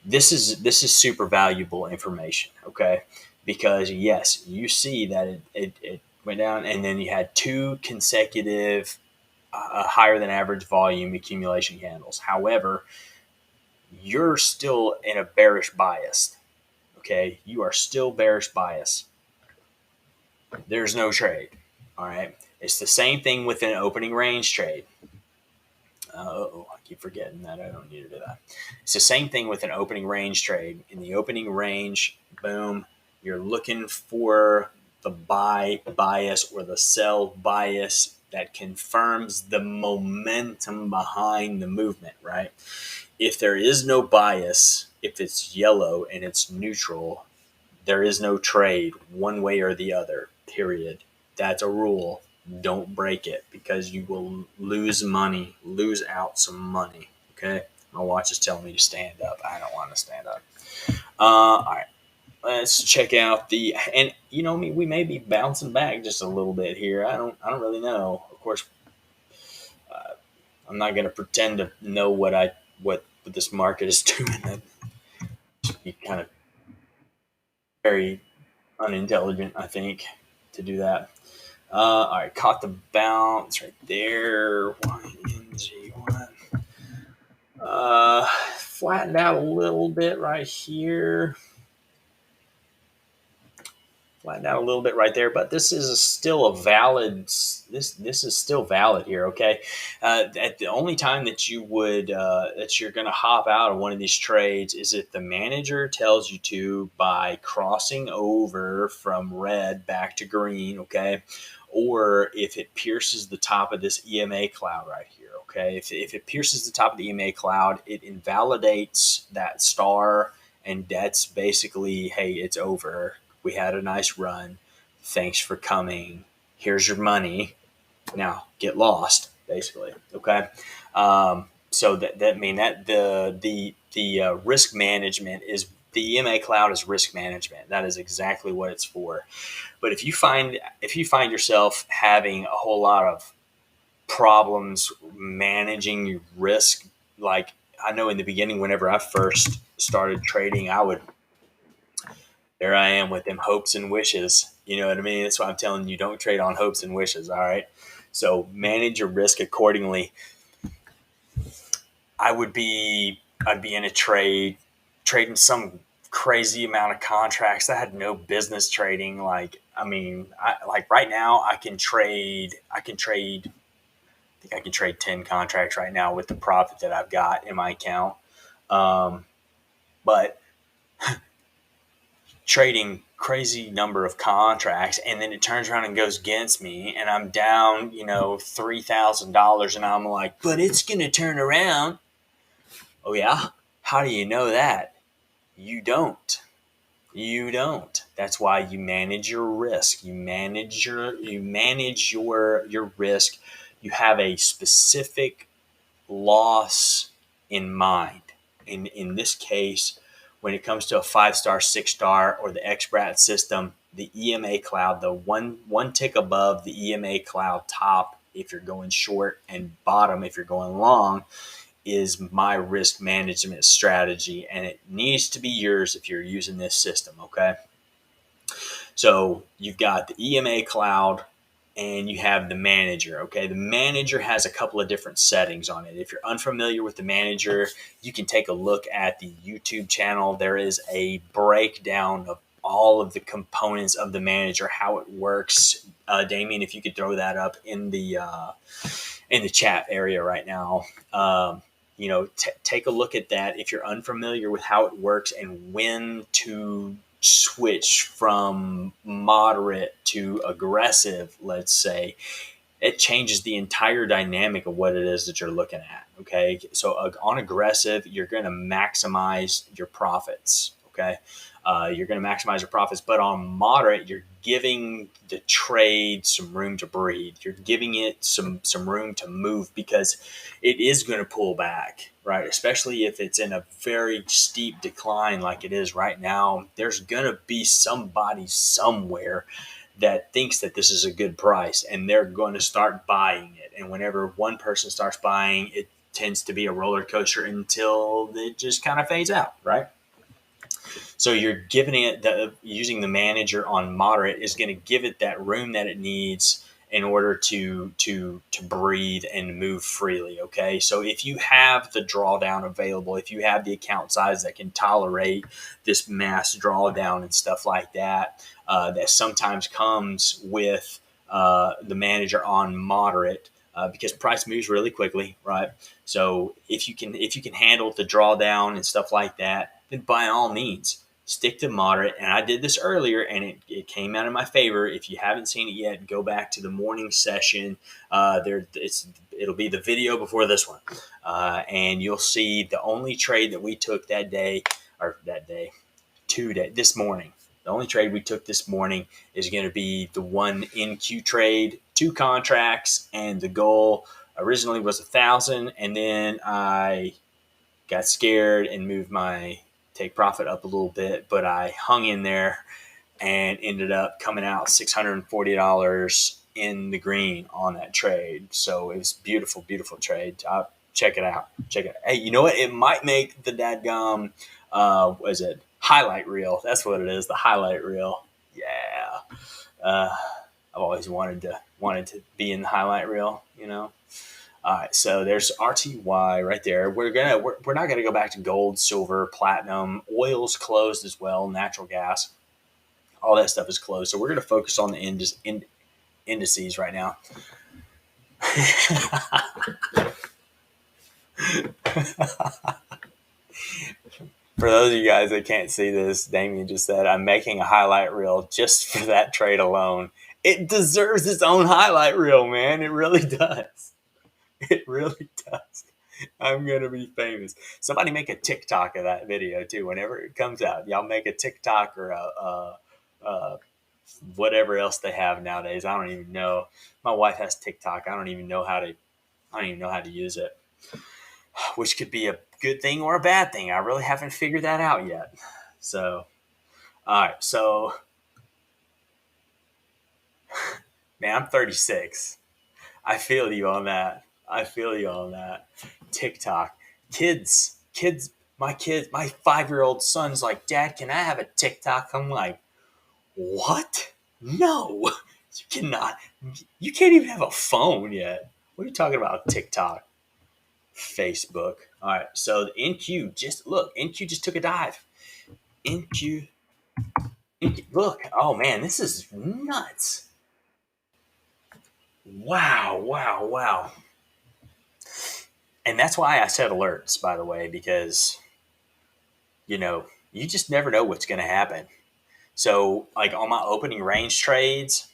this is super valuable information. Okay, because yes, you see that it went down, and then you had two consecutive higher than average volume accumulation candles. However, you're still in a bearish bias. Okay, you are still bearish bias. There's no trade. All right, it's the same thing with an opening range trade. I keep forgetting that I don't need to do that. It's the same thing with an opening range trade. In the opening range, boom, you're looking for the buy bias or the sell bias that confirms the momentum behind the movement, right? If there is no bias, if it's yellow and it's neutral, there is no trade one way or the other, period. That's a rule. Don't break it because you will lose money, lose out some money. Okay. My watch is telling me to stand up. I don't want to stand up. All right. Let's check out and you know, we may be bouncing back just a little bit here. I don't really know. Of course, I'm not going to pretend to know what this market is doing. That should be kind of very unintelligent, I think, to do that. All right, caught the bounce right there. YNG1. Flattened out a little bit right here. Flattened out a little bit right there, but this is still a valid. This is still valid here. Okay, at the only time that you would that you're going to hop out of one of these trades is if the manager tells you to by crossing over from red back to green. Okay, or if it pierces the top of this EMA cloud right here. Okay, if it pierces the top of the EMA cloud, it invalidates that star, and that's basically, hey, it's over. We had a nice run. Thanks for coming. Here's your money. Now get lost, basically. Okay. So that mean that the risk management is the EMA cloud is risk management. That is exactly what it's for. But if you find yourself having a whole lot of problems managing your risk, like I know in the beginning, whenever I first started trading, there I am with them hopes and wishes. You know what I mean? That's why I'm telling you, don't trade on hopes and wishes. All right. So manage your risk accordingly. I'd be in a trading some crazy amount of contracts that I had no business trading. Like, like right now I can trade, I think I can trade 10 contracts right now with the profit that I've got in my account. But trading crazy number of contracts and then it turns around and goes against me and I'm down, $3,000 and I'm like, but it's going to turn around. Oh yeah. How do you know that? You don't. That's why you manage your risk. You manage your risk. You have a specific loss in mind. In this case, when it comes to a 5-star, 6-star, or the XBRAT system, the EMA cloud, the one tick above the EMA cloud top, if you're going short, and bottom, if you're going long, is my risk management strategy. And it needs to be yours if you're using this system. Okay. So you've got the EMA cloud and you have the manager. Okay. The manager has a couple of different settings on it. If you're unfamiliar with the manager, you can take a look at the YouTube channel. There is a breakdown of all of the components of the manager, how it works. Damien, if you could throw that up in the chat area right now. Take a look at that if you're unfamiliar with how it works and when to switch from moderate to aggressive, let's say. It changes the entire dynamic of what it is that you're looking at. Okay. So on aggressive, you're going to maximize your profits. Okay. You're going to maximize your profits, but on moderate, you're giving the trade some room to breathe. You're giving it some room to move, because it is going to pull back, right? Especially if it's in a very steep decline like it is right now. There's going to be somebody somewhere that thinks that this is a good price, and they're going to start buying it. And whenever one person starts buying, it tends to be a roller coaster until it just kind of fades out, right? So you're giving it using the manager on moderate is going to give it that room that it needs in order to breathe and move freely. Okay, so if you have the drawdown available, if you have the account size that can tolerate this mass drawdown and stuff like that, that sometimes comes with the manager on moderate. Because price moves really quickly, right? So if you can handle the drawdown and stuff like that, then by all means stick to moderate. And I did this earlier, and it came out in my favor. If you haven't seen it yet, go back to the morning session. It'll be the video before this one, and you'll see the only trade that we took this morning. The only trade we took this morning is going to be the one NQ trade, 2 contracts, and the goal originally was 1,000, and then I got scared and moved my take profit up a little bit, but I hung in there and ended up coming out $640 in the green on that trade. So it was beautiful, beautiful trade. Check it out. Hey, you know what? It might make the dadgum, what is it? Highlight reel. That's what it is. The highlight reel. Yeah. I've always wanted to be in the highlight reel, you know? All right, so there's RTY right there. We're not gonna go back to gold, silver, platinum. Oil's closed as well. Natural gas, all that stuff is closed. So we're gonna focus on the indices right now. For those of you guys that can't see this, Damien just said, I'm making a highlight reel just for that trade alone. It deserves its own highlight reel, man. It really does. It really does. I'm going to be famous. Somebody make a TikTok of that video too. Whenever it comes out, y'all make a TikTok or whatever else they have nowadays. I don't even know. My wife has TikTok. I don't even know how to use it, which could be a good thing or a bad thing. I really haven't figured that out yet. So, all right. So, man, I'm 36. I feel you on that. TikTok. My 5-year-old son's like, Dad, can I have a TikTok? I'm like, what? No, you cannot. You can't even have a phone yet. What are you talking about? TikTok, Facebook. All right. So the NQ just took a dive. NQ, look. Oh man, this is nuts. Wow. And that's why I set alerts, by the way, because, you just never know what's going to happen. So, like on my opening range trades,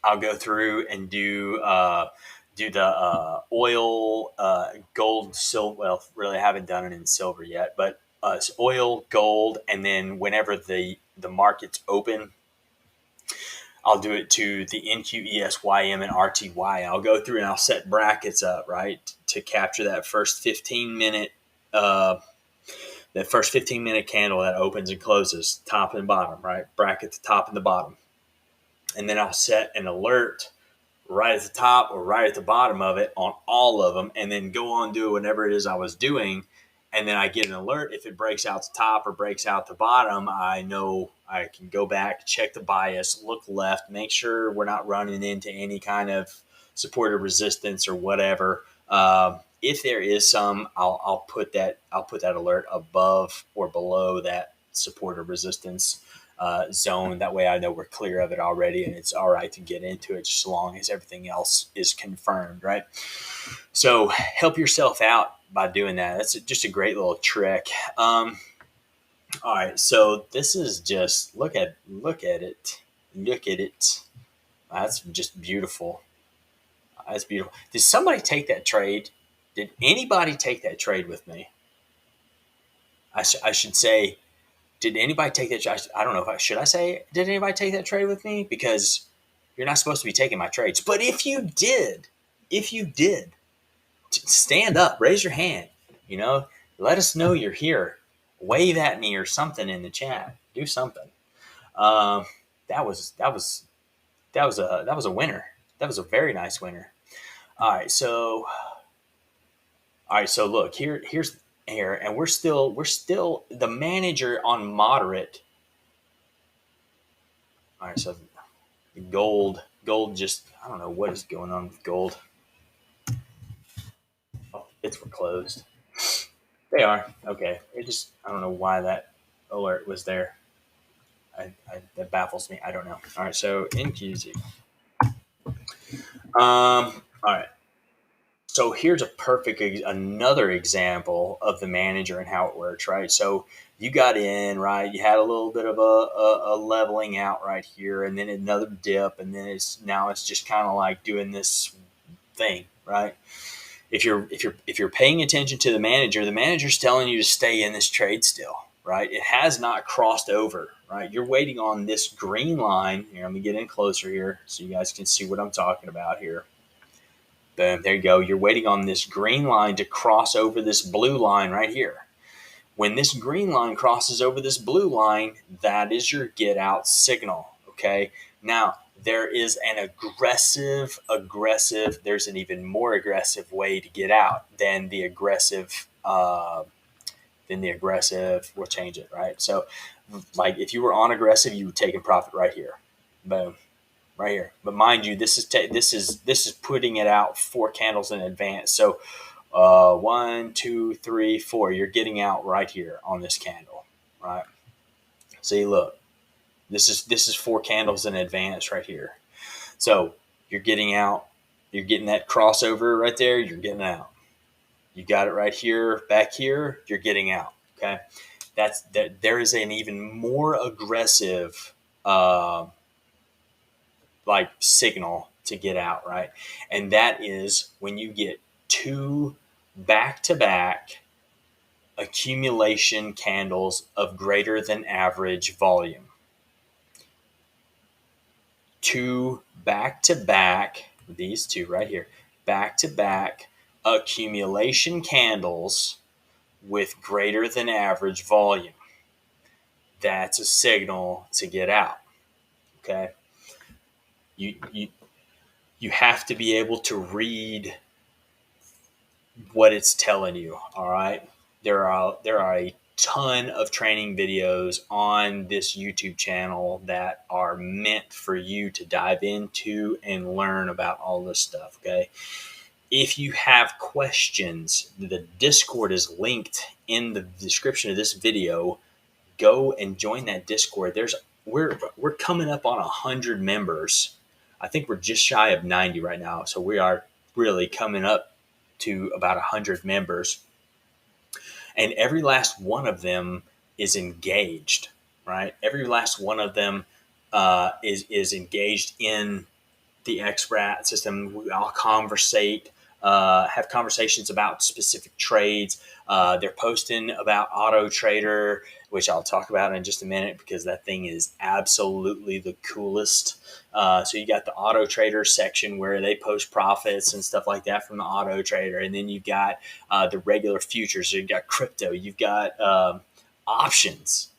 I'll go through and do the oil, gold, silver. Well, really haven't done it in silver yet, but it's oil, gold, and then whenever the markets open, I'll do it to the NQESYM and RTY. I'll go through and I'll set brackets up, right, to capture that first 15-minute candle that opens and closes, top and bottom, right? Bracket the top and the bottom. And then I'll set an alert right at the top or right at the bottom of it on all of them, and then go on do whatever it is I was doing. And then I get an alert. If it breaks out the top or breaks out the bottom, I know I can go back, check the bias, look left, make sure we're not running into any kind of support or resistance or whatever. If there is some, I'll put that alert above or below that support or resistance zone. That way I know we're clear of it already, and it's all right to get into it just as long as everything else is confirmed, right? So help yourself out by doing that. That's just a great little trick. All right, so this is just look at it. That's just beautiful. That's beautiful. Did somebody take that trade? Did anybody take that trade with me? I should say, Did anybody take that? I don't know should I say, did anybody take that trade with me? Because you're not supposed to be taking my trades. But if you did, stand up, raise your hand, you know, let us know you're here. Wave at me or something in the chat. Do something. Um, that was that was that was a winner. That was a very nice winner. All right, so look here's here, and we're still the manager on moderate. All right, so gold just, I don't know what is going on with gold. Oh, it's closed. They are okay. It just, I don't know why that alert was there. That baffles me. I don't know. All right, so NQZ. All right. So here's a perfect another example of the manager and how it works, right? So you got in, right? You had a little bit of a leveling out right here, and then another dip, and then it's just kind of like doing this thing, right? If you're paying attention to the manager's telling you to stay in this trade still, right? It has not crossed over, right? You're waiting on this green line here. Let me get in closer here so you guys can see what I'm talking about here. Boom, there you go. You're waiting on this green line to cross over this blue line right here. When this green line crosses over this blue line, that is your get out signal. Okay. Now, there is an aggressive, there's an even more aggressive way to get out than the aggressive, we'll change it, right? So, like if you were on aggressive, you would take a profit right here. Boom. Right here. But mind you, this is putting it out 4 candles in advance. So 1, 2, 3, 4. You're getting out right here on this candle, right? See, look, this is 4 candles in advance right here. So you're getting out. You're getting that crossover right there. You're getting out. You got it right here, back here. You're getting out. Okay, that. There is an even more aggressive, like signal to get out, right? And that is when you get 2 back-to-back accumulation candles of greater than average volume. 2 back-to-back, these 2 right here, back-to-back accumulation candles with greater than average volume. That's a signal to get out. Okay. You have to be able to read what it's telling you. All right. There are a ton of training videos on this YouTube channel that are meant for you to dive into and learn about all this stuff. Okay. If you have questions, the Discord is linked in the description of this video. Go and join that Discord. We're coming up on 100 members. I think we're just shy of 90 right now. So we are really coming up to about 100 members. And every last one of them is engaged, right? Every last one of them is engaged in the XBRAT system. We all conversate, have conversations about specific trades. They're posting about Auto Trader, which I'll talk about in just a minute because that thing is absolutely the coolest. So you got the Auto Trader section where they post profits and stuff like that from the Auto Trader, and then you've got the regular futures. You've got crypto. You've got options.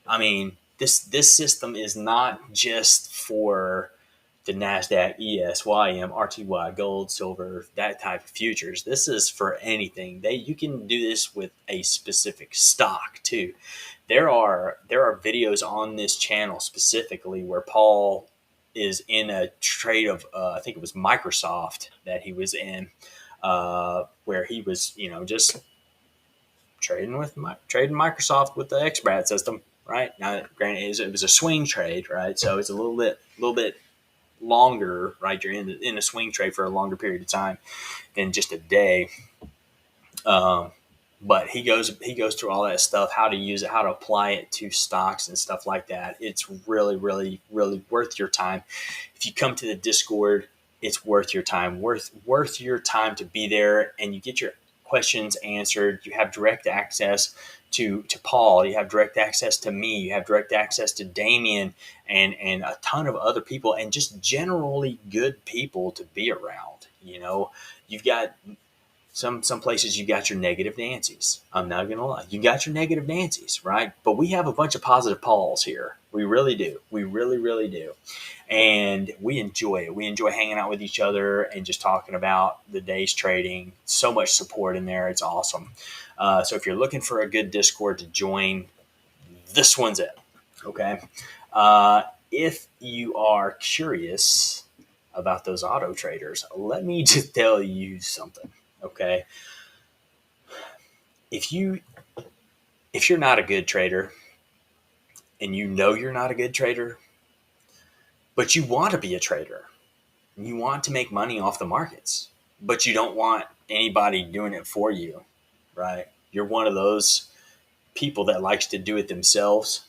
I mean, this system is not just for the NASDAQ, ESYM, RTY, gold, silver, that type of futures. This is for anything. You can do this with a specific stock too. There are videos on this channel specifically where Paul is in a trade of I think it was Microsoft that he was in, where he was just trading Microsoft with the XBRAT system. Right now, granted, it was a swing trade, right? So it's a little bit longer, right? You're in a swing trade for a longer period of time than just a day. But he goes through all that stuff, how to use it, how to apply it to stocks and stuff like that. It's really, really, really worth your time. If you come to the Discord, it's worth your time, worth your time to be there, and you get your questions answered. You have direct access to Paul. You have direct access to me. You have direct access to Damien and a ton of other people, and just generally good people to be around. You've got some places you got your negative Nancy's. I'm not gonna lie, you got your negative Nancy's, right? But we have a bunch of positive Pauls here. We really do. We really, really do. And we enjoy it. We enjoy hanging out with each other and just talking about the day's trading. So much support in there. It's awesome. So if you're looking for a good Discord to join, this one's it. Okay. If you are curious about those auto traders, let me just tell you something. Okay. If you're not a good trader, and you're not a good trader, but you want to be a trader, you want to make money off the markets, but you don't want anybody doing it for you, right? You're one of those people that likes to do it themselves.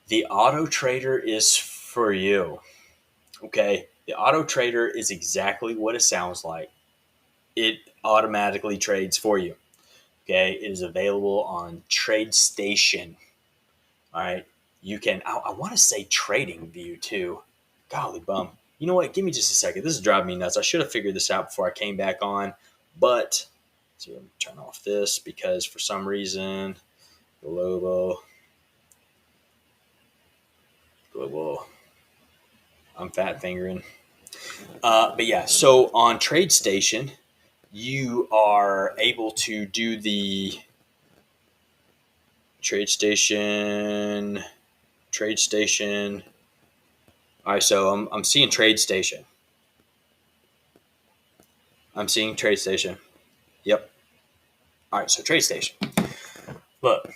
The auto trader is for you. Okay. The auto trader is exactly what it sounds like. It automatically trades for you. Okay. It is available on TradeStation. All right. You can, I want to say Trading View too. Golly bum. You know what? Give me just a second. This is driving me nuts. I should have figured this out before I came back on. But, so let me turn off this because for some reason, global, I'm fat fingering. But yeah, so on TradeStation, you are able to do the TradeStation. All right, so I'm seeing TradeStation. Yep. All right, so TradeStation. Look,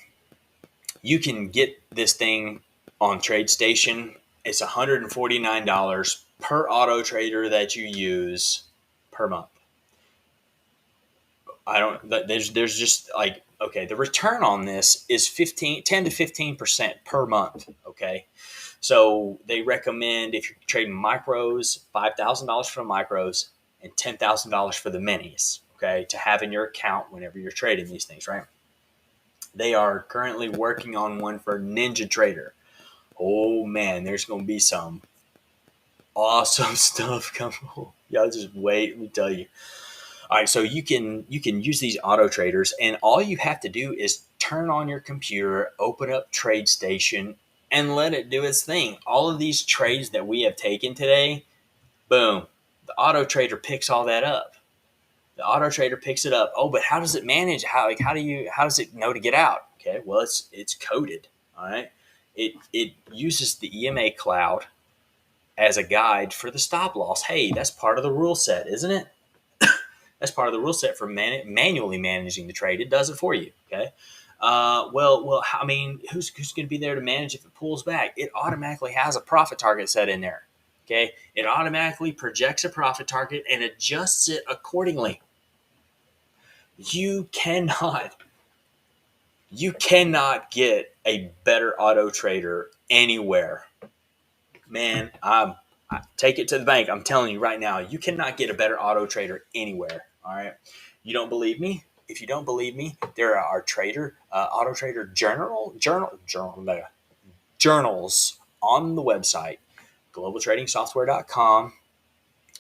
you can get this thing on TradeStation. It's $149 per auto trader that you use per month. There's just like, okay, the return on this is 10 to 15% per month. Okay. So they recommend if you're trading micros, $5,000 for the micros and $10,000 for the minis. Okay. To have in your account whenever you're trading these things, right? They are currently working on one for Ninja Trader. Oh man, there's going to be some awesome stuff coming. Y'all just wait, let me tell you. All right, so you can use these auto traders, and all you have to do is turn on your computer, open up TradeStation, and let it do its thing. All of these trades that we have taken today, boom, the auto trader picks all that up. The auto trader picks it up. Oh, but how does it manage? How does it know to get out? Okay, well it's coded. All right, it uses the EMA cloud as a guide for the stop loss. Hey, that's part of the rule set, isn't it? That's part of the rule set for manually managing the trade. It does it for you. Okay. Well, I mean, who's going to be there to manage if it pulls back? It automatically has a profit target set in there. Okay. It automatically projects a profit target and adjusts it accordingly. You cannot get a better auto trader anywhere. Man, I take it to the bank. I'm telling you right now, you cannot get a better auto trader anywhere. All right. You don't believe me? If you don't believe me, there are auto trader journals on the website, globaltradingsoftware.com.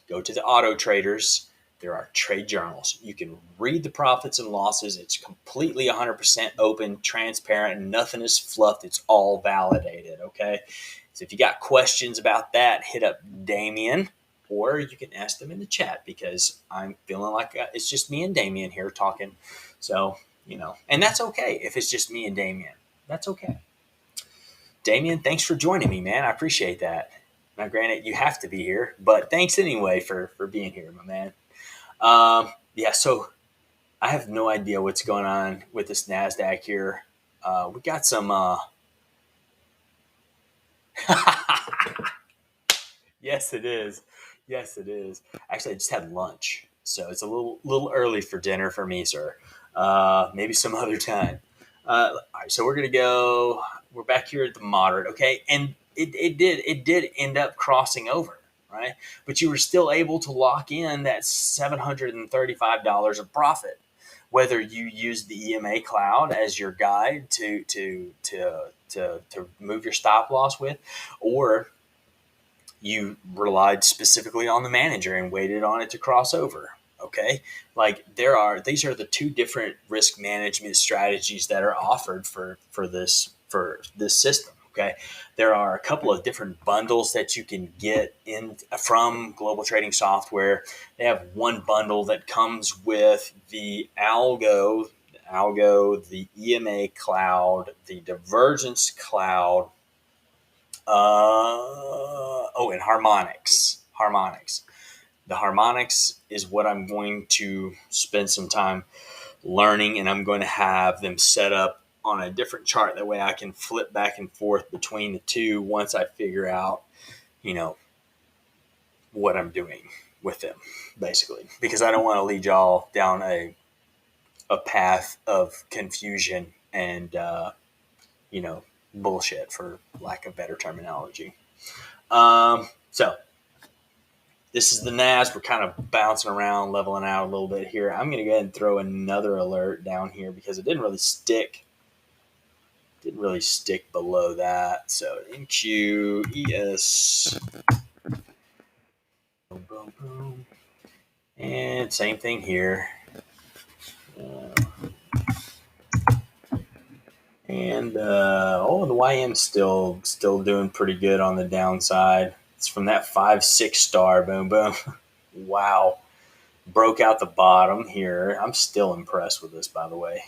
Go to the auto traders. There are trade journals. You can read the profits and losses. It's completely 100% open, transparent, nothing is fluffed. It's all validated. Okay. So if you got questions about that, hit up Damien, or you can ask them in the chat because I'm feeling like it's just me and Damien here talking. So, and that's okay if it's just me and Damien. That's okay. Damien, thanks for joining me, man. I appreciate that. Now, granted, you have to be here, but thanks anyway for being here, my man. Yeah, so I have no idea what's going on with this NASDAQ here. We got some... Yes, it is. Yes, it is. Actually, I just had lunch, so it's a little early for dinner for me, sir. Maybe some other time. All right, so we're gonna go. We're back here at the moderate, okay? And it did end up crossing over, right? But you were still able to lock in that $735 of profit, whether you use the EMA cloud as your guide to move your stop loss with, or you relied specifically on the manager and waited on it to cross over. Okay. Like these are the two different risk management strategies that are offered for this system. Okay. There are a couple of different bundles that you can get in from Global Trading Software. They have one bundle that comes with the algo, the EMA cloud, the divergence cloud, and harmonics. The harmonics is what I'm going to spend some time learning, and I'm going to have them set up on a different chart. That way I can flip back and forth between the two once I figure out, what I'm doing with them, basically, because I don't want to lead y'all down a path of confusion and, bullshit, for lack of better terminology. So this is the NAS. We're kind of bouncing around, leveling out a little bit here. I'm going to go ahead and throw another alert down here because it didn't really stick. Below that. So NQES. Boom, boom, boom. And same thing here. The YM's still doing pretty good on the downside. It's from that 5-6 star. Boom, boom. Wow. Broke out the bottom here. I'm still impressed with this, by the way.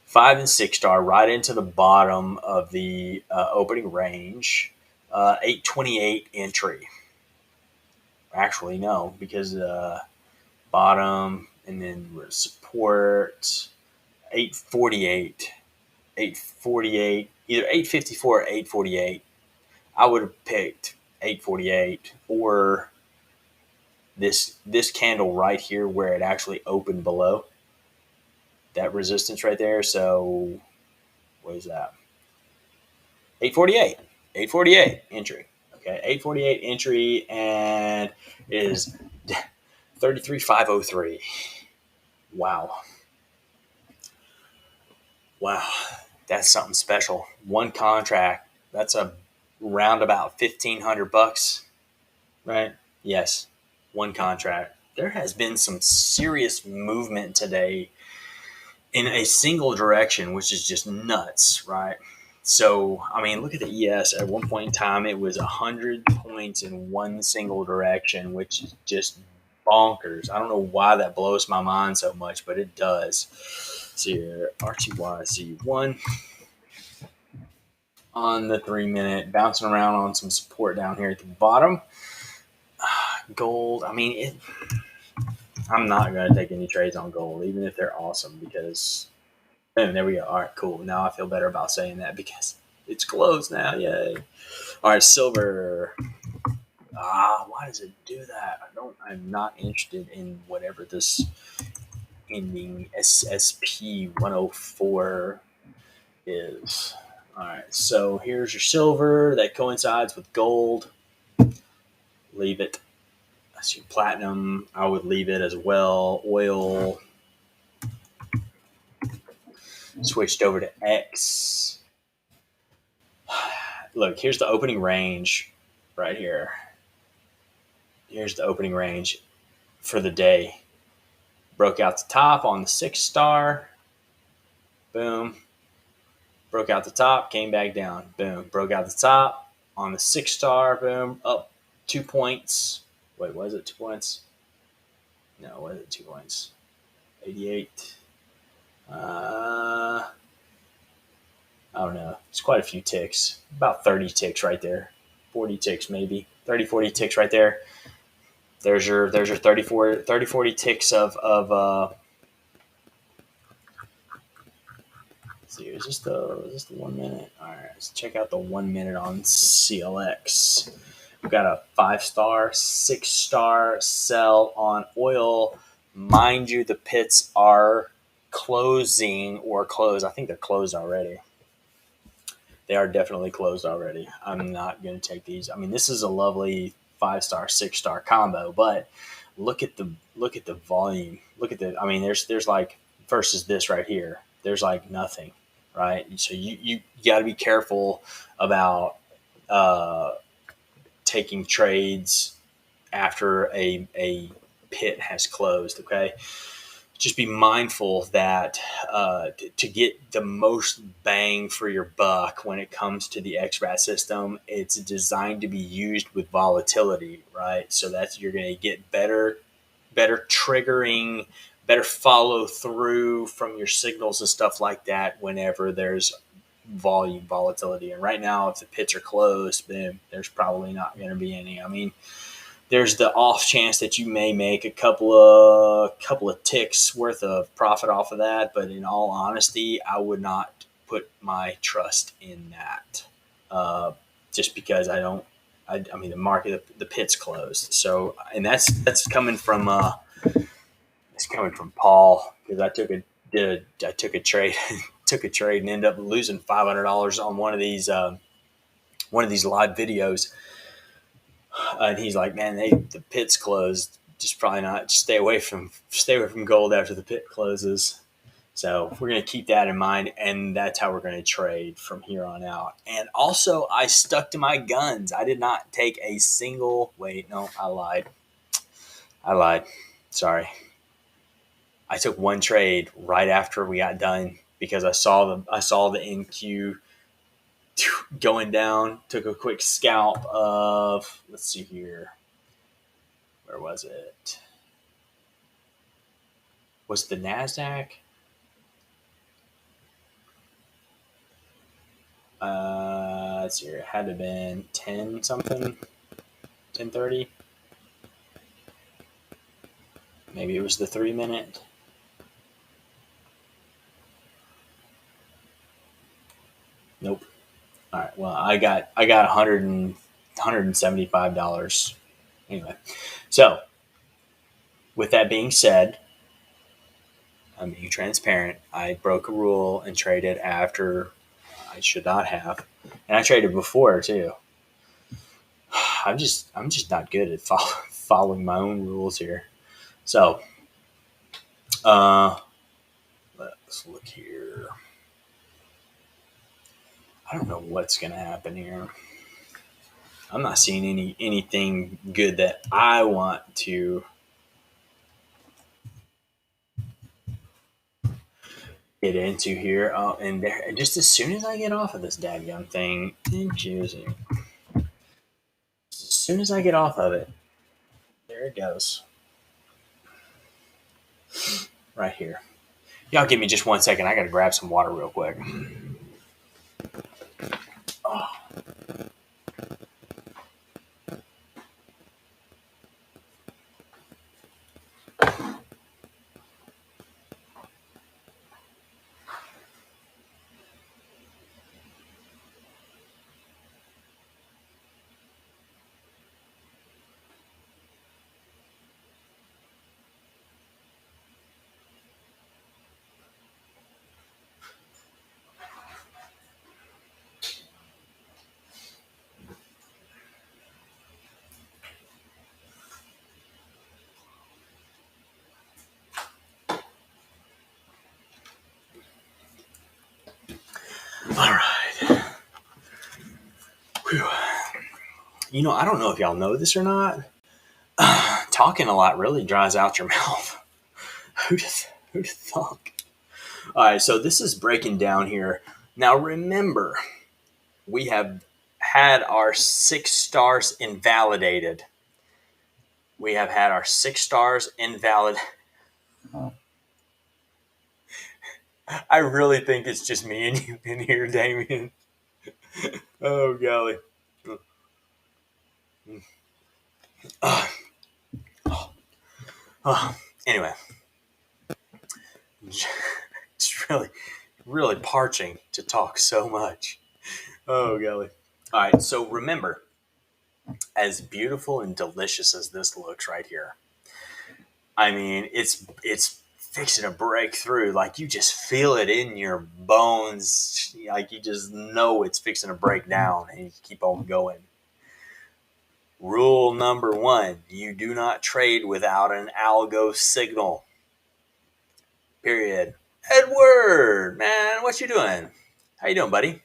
5 and 6 star right into the bottom of the opening range. 828 entry. Actually, no, because bottom and then support 848. 848, either 854 or 848. I would have picked 848 or this candle right here where it actually opened below that resistance right there. So what is that? 848. 848 entry. Okay, 848 entry, and is 33,503. Wow. That's something special. One contract, that's a round about $1,500, right? Yes, one contract. There has been some serious movement today in a single direction, which is just nuts, right? So, I mean, look at the ES. At one point in time, it was 100 points in one single direction, which is just bonkers. I don't know why that blows my mind so much, but it does. So here, RTYZ1 on the 3-minute, bouncing around on some support down here at the bottom. Gold, I mean, I'm not going to take any trades on gold, even if they're awesome, because, boom, there we go. All right, cool. Now I feel better about saying that because it's closed now. Yay. All right, silver. Why does it do that? I'm not interested in whatever this ending SSP 104 is. All right, so here's your silver that coincides with gold. Leave it. That's your platinum. I would leave it as well. Oil. Switched over to X. Look, here's the opening range right here. Here's the opening range for the day. Broke out the top on the 6 star. Boom. Broke out the top, came back down. Boom. Broke out the top on the 6 star. Boom. Up 2 points. Wait, was it 2 points? No, was it 2 points? 88. I don't know. It's quite a few ticks. About 30 ticks right there. 40 ticks maybe. 30, 40 ticks right there. There's your 30, 40 ticks of let's see, is this the 1 minute? All right, let's check out the 1 minute on CLX. We've got a 5 star, 6 star sell on oil. Mind you, the pits are closing or closed. I think they're closed already. They are definitely closed already. I'm not going to take these. I mean, this is a lovely 5-star, 6-star combo. But look at the volume. Look at the. I mean, there's like versus this right here. There's like nothing, right? So you got to be careful about taking trades after a pit has closed. Okay, just be mindful that to get the most bang for your buck when it comes to the XRAT system, it's designed to be used with volatility, right? So that's you're going to get better triggering, better follow through from your signals and stuff like that whenever there's volatility. And right now, if the pits are closed, then there's probably not going to be any. I mean, there's the off chance that you may make a couple of ticks worth of profit off of that, but in all honesty, I would not put my trust in that, just because I don't. I mean, the market, the pit's closed. So, and that's coming from it's coming from Paul, because I took a trade took a trade and ended up losing $500 on one of these live videos. And he's like, man, the pit's closed. Just probably not. Just stay away from gold after the pit closes. So we're going to keep that in mind, and that's how we're going to trade from here on out. And also, I stuck to my guns. I did not take a single. Wait, no, I lied. Sorry. I took one trade right after we got done because I saw the NQ going down. Took a quick scalp of, let's see here. Where was it? Was the NASDAQ? Let's see here. It had to have been 10 something, 1030. Maybe it was the 3-minute. Nope. All right. Well, I got $175. Anyway, so with that being said, I'm being transparent. I broke a rule and traded after I should not have, and I traded before too. I'm just not good at following my own rules here. So, let's look here. I don't know what's going to happen here. I'm not seeing anything good that I want to get into here. Oh, and there, just as soon as I get off of this dadgum thing, confusing. As soon as I get off of it, there it goes. Right here. Y'all give me just 1 second. I got to grab some water real quick. Oh. All right. Whew. I don't know if y'all know this or not. Talking a lot really dries out your mouth. Who'd have thought? All right, so this is breaking down here. Now remember, we have had our 6 stars invalidated. We have had our 6 stars invalid. I really think it's just me and you in here, Damien. Oh, golly. Anyway. It's really parching to talk so much. Oh, golly. All right, so remember, as beautiful and delicious as this looks right here, I mean, it's fixing to break through. Like, you just feel it in your bones. Like, you just know it's fixing to break down, and you keep on going. Rule number 1, you do not trade without an algo signal. Period. Edward, man, what you doing? How you doing, buddy?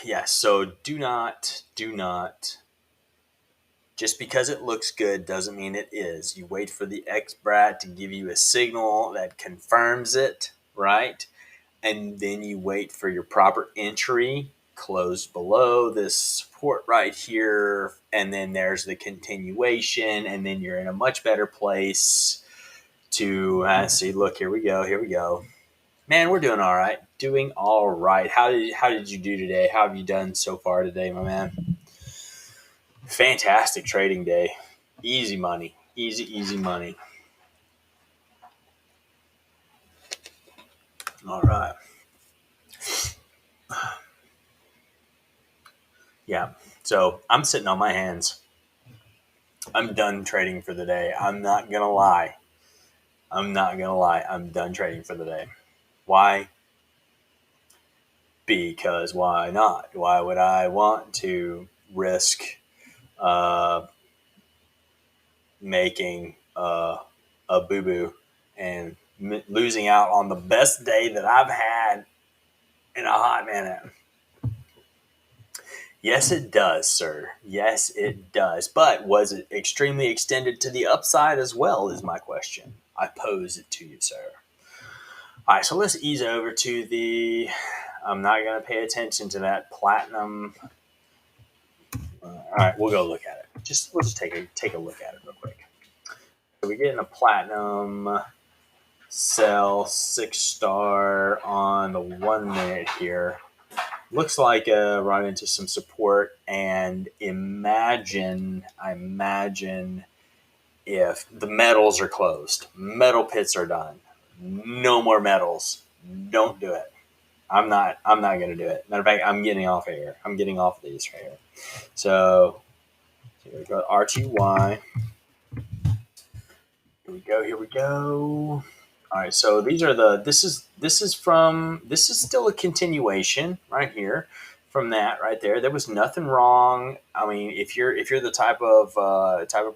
Yes, so do not, just because it looks good doesn't mean it is. You wait for the XBRAT to give you a signal that confirms it, right? And then you wait for your proper entry, close below this support right here, and then there's the continuation, and then you're in a much better place to see. Look, here we go. Man, we're doing all right. How did you do today? How have you done so far today, my man? Fantastic trading day. Easy money. Easy money. All right. Yeah. So I'm sitting on my hands. I'm done trading for the day. I'm not going to lie. I'm done trading for the day. Why? Because why not? Why would I want to risk making a boo-boo and losing out on the best day that I've had in a hot minute? Yes, it does, sir. Yes, it does. But was it extremely extended to the upside as well, is my question. I pose it to you, sir. All right, so let's ease over to the... I'm not going to pay attention to that platinum. All right, we'll go look at it. We'll just take a look at it real quick. So we're getting a platinum sell 6-star on the 1 minute here. Looks like run into some support, and I imagine if the metals are closed, metal pits are done, no more metals, don't do it. I'm not going to do it. Matter of fact, I'm getting off of here. I'm getting off of these right here. So here we go. RTY. Here we go. All right, so this is still a continuation right here from that right there. There was nothing wrong. I mean, if you're the type of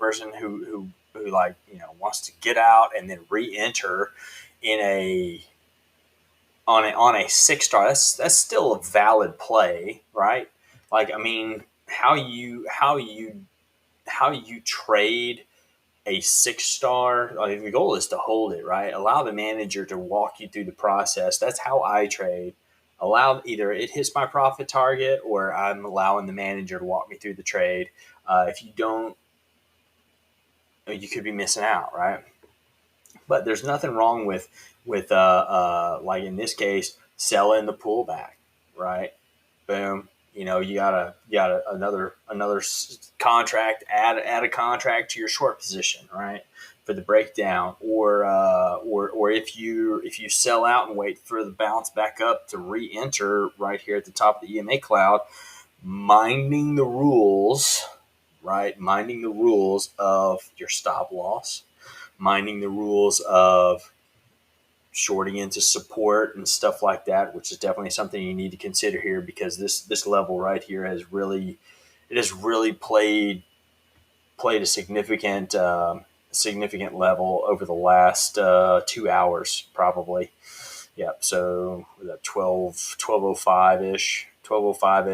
person who like, wants to get out and then re-enter in on a 6-star, that's still a valid play, right? Like, I mean, how you trade a 6-star, like, the goal is to hold it, right? Allow the manager to walk you through the process. That's how I trade. Allow either it hits my profit target, or I'm allowing the manager to walk me through the trade. If you don't, you could be missing out, right? But there's nothing wrong with like in this case, selling the pullback, right? Boom. You got another contract. Add a contract to your short position, right, for the breakdown, or if you sell out and wait for the bounce back up to re-enter right here at the top of the EMA cloud, minding the rules, right? Minding the rules of your stop loss, minding the rules of shorting into support and stuff like that, which is definitely something you need to consider here, because this level right here has really played a significant level over the last 2 hours probably. Yep. So that 12:05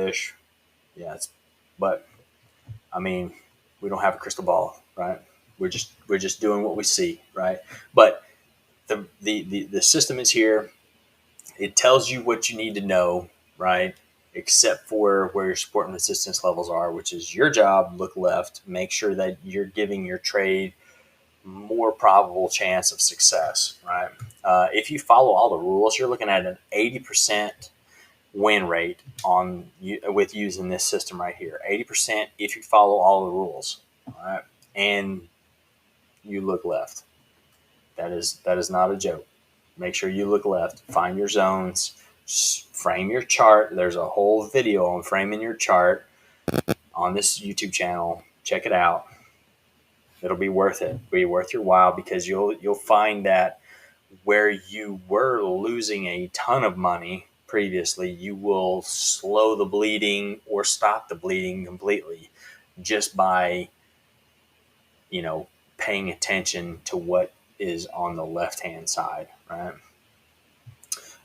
ish. Yeah. But I mean, we don't have a crystal ball, right? We're just doing what we see, right? But the system is here. It tells you what you need to know, right? Except for where your support and resistance levels are, which is your job. Look left. Make sure that you're giving your trade more probable chance of success, right? If you follow all the rules, you're looking at an 80% win rate with using this system right here. 80% if you follow all the rules, all right? And you look left. That is not a joke. Make sure you look left. Find your zones. Frame your chart. There's a whole video on framing your chart on this YouTube channel. Check it out. It'll be worth it. It'll be worth your while, because you'll find that where you were losing a ton of money previously, you will slow the bleeding or stop the bleeding completely just by, paying attention to what is on the left-hand side, right?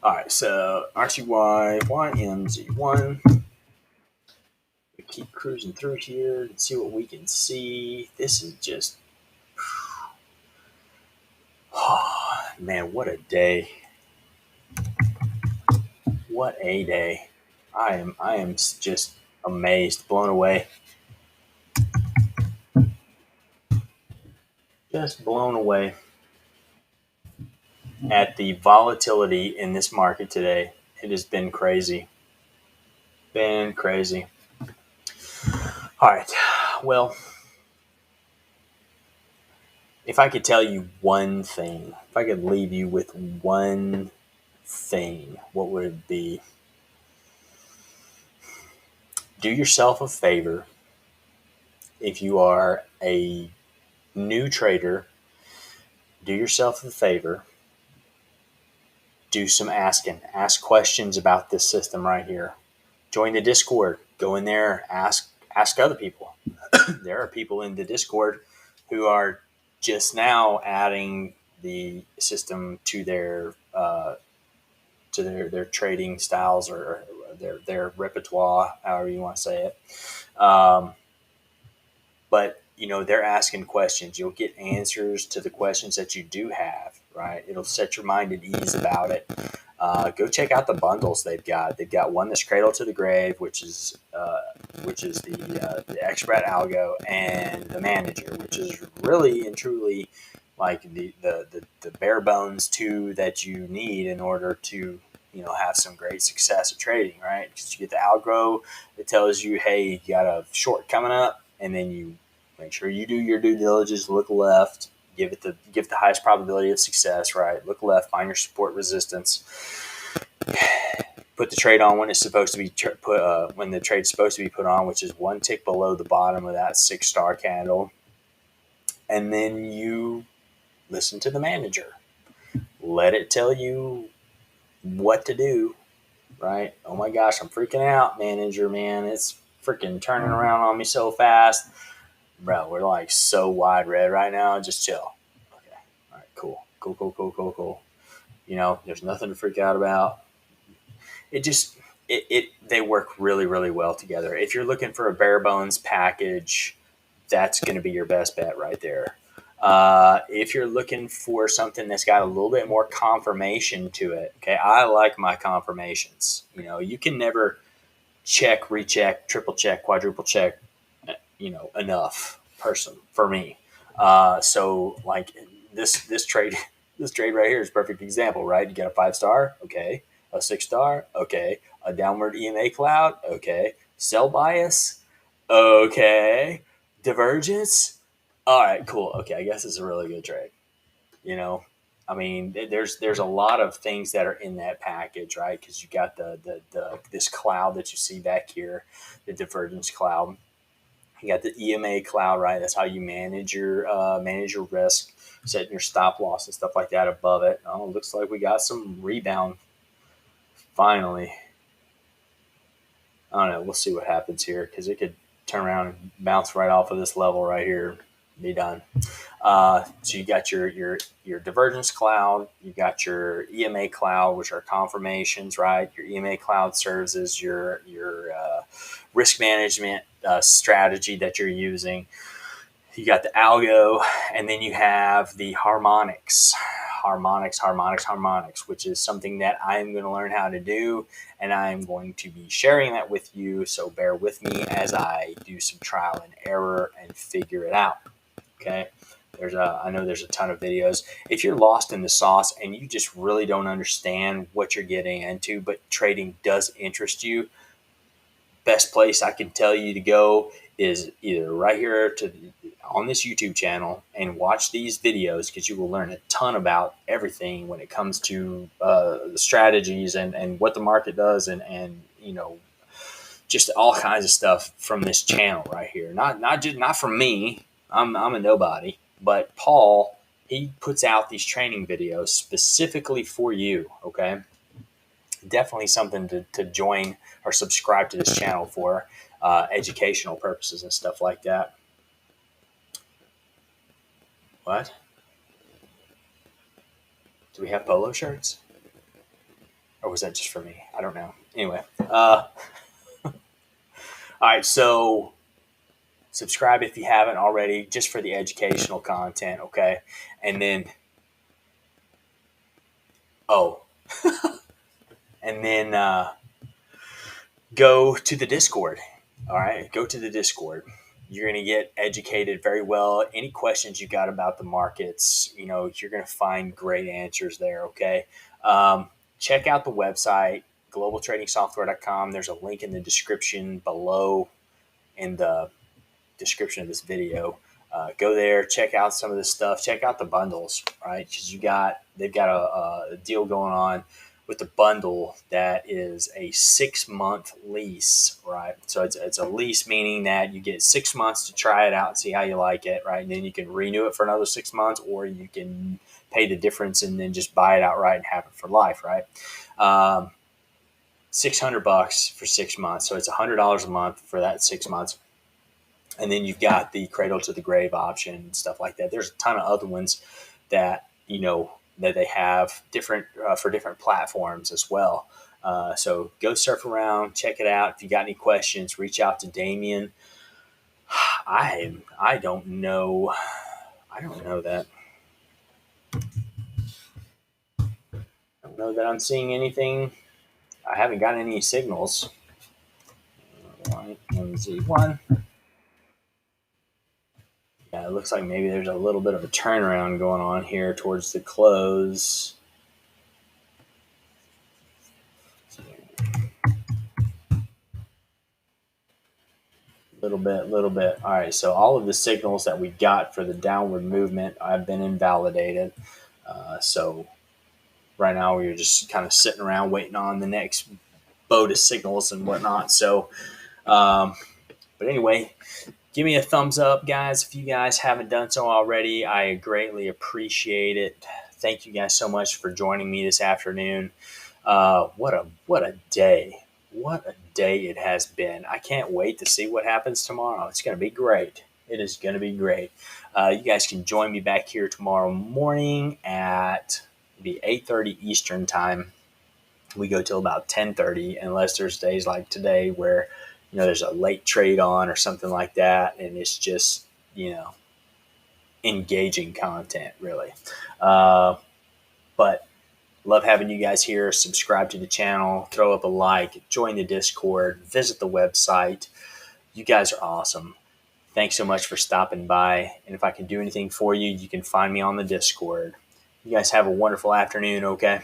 All right, so RTY, YMZ1. We keep cruising through here and see what we can see. This is just, oh, man, what a day. What a day. I am just amazed, blown away. Just blown away at the volatility in this market today. It has been crazy. Been crazy. All right. Well, if I could tell you one thing, if I could leave you with one thing, what would it be? Do yourself a favor. If you are a new trader, do yourself a favor. Do some asking. Ask questions about this system right here. Join the Discord. Go in there. Ask other people. There are people in the Discord who are just now adding the system to their trading styles or their repertoire, however you want to say it. But they're asking questions. You'll get answers to the questions that you do have. Right? It'll set your mind at ease about it. Go check out the bundles they've got. They've got one that's Cradle to the Grave, which is the expert algo, and the manager, which is really and truly like the bare bones two that you need in order to have some great success at trading, right? Because you get the algo that tells you, hey, you got a short coming up, and then you make sure you do your due diligence, look left, give the highest probability of success, right? Look left, find your support resistance, put the trade on when it's supposed to be put when the trade's supposed to be put on, which is one tick below the bottom of that 6-star candle, and then you listen to the manager. Let it tell you what to do, right? Oh my gosh, I'm freaking out, manager, man. It's freaking turning around on me so fast. Bro, we're like so wide red right now. Just chill. Okay. All right, cool. Cool. There's nothing to freak out about. They work really, really well together. If you're looking for a bare bones package, that's going to be your best bet right there. If you're looking for something that's got a little bit more confirmation to it, okay, I like my confirmations. You can never check, recheck, triple check, quadruple check, enough for me. So like this trade, this trade right here is a perfect example, right? You got a 5-star, okay, a 6-star, okay, a downward EMA cloud, okay, sell bias, okay, divergence. All right, cool. Okay, I guess it's a really good trade. I mean, there's a lot of things that are in that package, right? Because you got the this cloud that you see back here, the divergence cloud. You got the EMA cloud, right? That's how you manage your risk, setting your stop loss and stuff like that above it. Oh, it looks like we got some rebound finally. I don't know. We'll see what happens here because it could turn around and bounce right off of this level right here. Be done. So you got your divergence cloud, you got your EMA cloud, which are confirmations, right? Your EMA cloud serves as your risk management strategy that you're using. You got the algo, and then you have the harmonics, which is something that I'm going to learn how to do, and I'm going to be sharing that with you. So bear with me as I do some trial and error and figure it out. Okay. I know there's a ton of videos. If you're lost in the sauce and you just really don't understand what you're getting into, but trading does interest you, best place I can tell you to go is either right here on this YouTube channel and watch these videos, because you will learn a ton about everything when it comes to the strategies and what the market does and just all kinds of stuff from this channel right here. Not from me. I'm a nobody. But Paul, he puts out these training videos specifically for you, okay? definitely something to join or subscribe to this channel for educational purposes and stuff like that. What? Do we have polo shirts? Or was that just for me? I don't know. Anyway. All right. So subscribe if you haven't already, just for the educational content. Okay. And then, oh, and then go to the Discord. All right. Go to the Discord. You're going to get educated very well. Any questions you got about the markets, you're going to find great answers there. Okay. Check out the website, globaltradingsoftware.com. There's a link in the description below in the description of this video. Go there, check out some of this stuff, check out the bundles, right? Because they've got a deal going on with the bundle that is a 6-month lease, right? So it's a lease, meaning that you get 6 months to try it out and see how you like it, right? And then you can renew it for another 6 months, or you can pay the difference and then just buy it outright and have it for life, right? $600 for 6 months, so it's $100 a month for that 6 months. And then you've got the cradle to the grave option and stuff like that. There's a ton of other ones that that they have different for different platforms as well. So go surf around, check it out. If you got any questions, reach out to Damien. I don't know. I don't know that. I don't know that I'm seeing anything. I haven't got any signals. Z1. Yeah, it looks like maybe there's a little bit of a turnaround going on here towards the close. Little bit. All right, so all of the signals that we got for the downward movement have been invalidated. So right now we're just kind of sitting around waiting on the next boat of signals and whatnot. So, but anyway, give me a thumbs up, guys. If you guys haven't done so already, I greatly appreciate it. Thank you guys so much for joining me this afternoon. What a day. What a day it has been. I can't wait to see what happens tomorrow. It's going to be great. It is going to be great. You guys can join me back here tomorrow morning at the 8:30 Eastern time. We go till about 10:30, unless there's days like today where there's a late trade on or something like that, and it's just engaging content, really. But love having you guys here. Subscribe to the channel, throw up a like, join the Discord, visit the website. You guys are awesome. Thanks so much for stopping by. And if I can do anything for you, you can find me on the Discord. You guys have a wonderful afternoon, okay?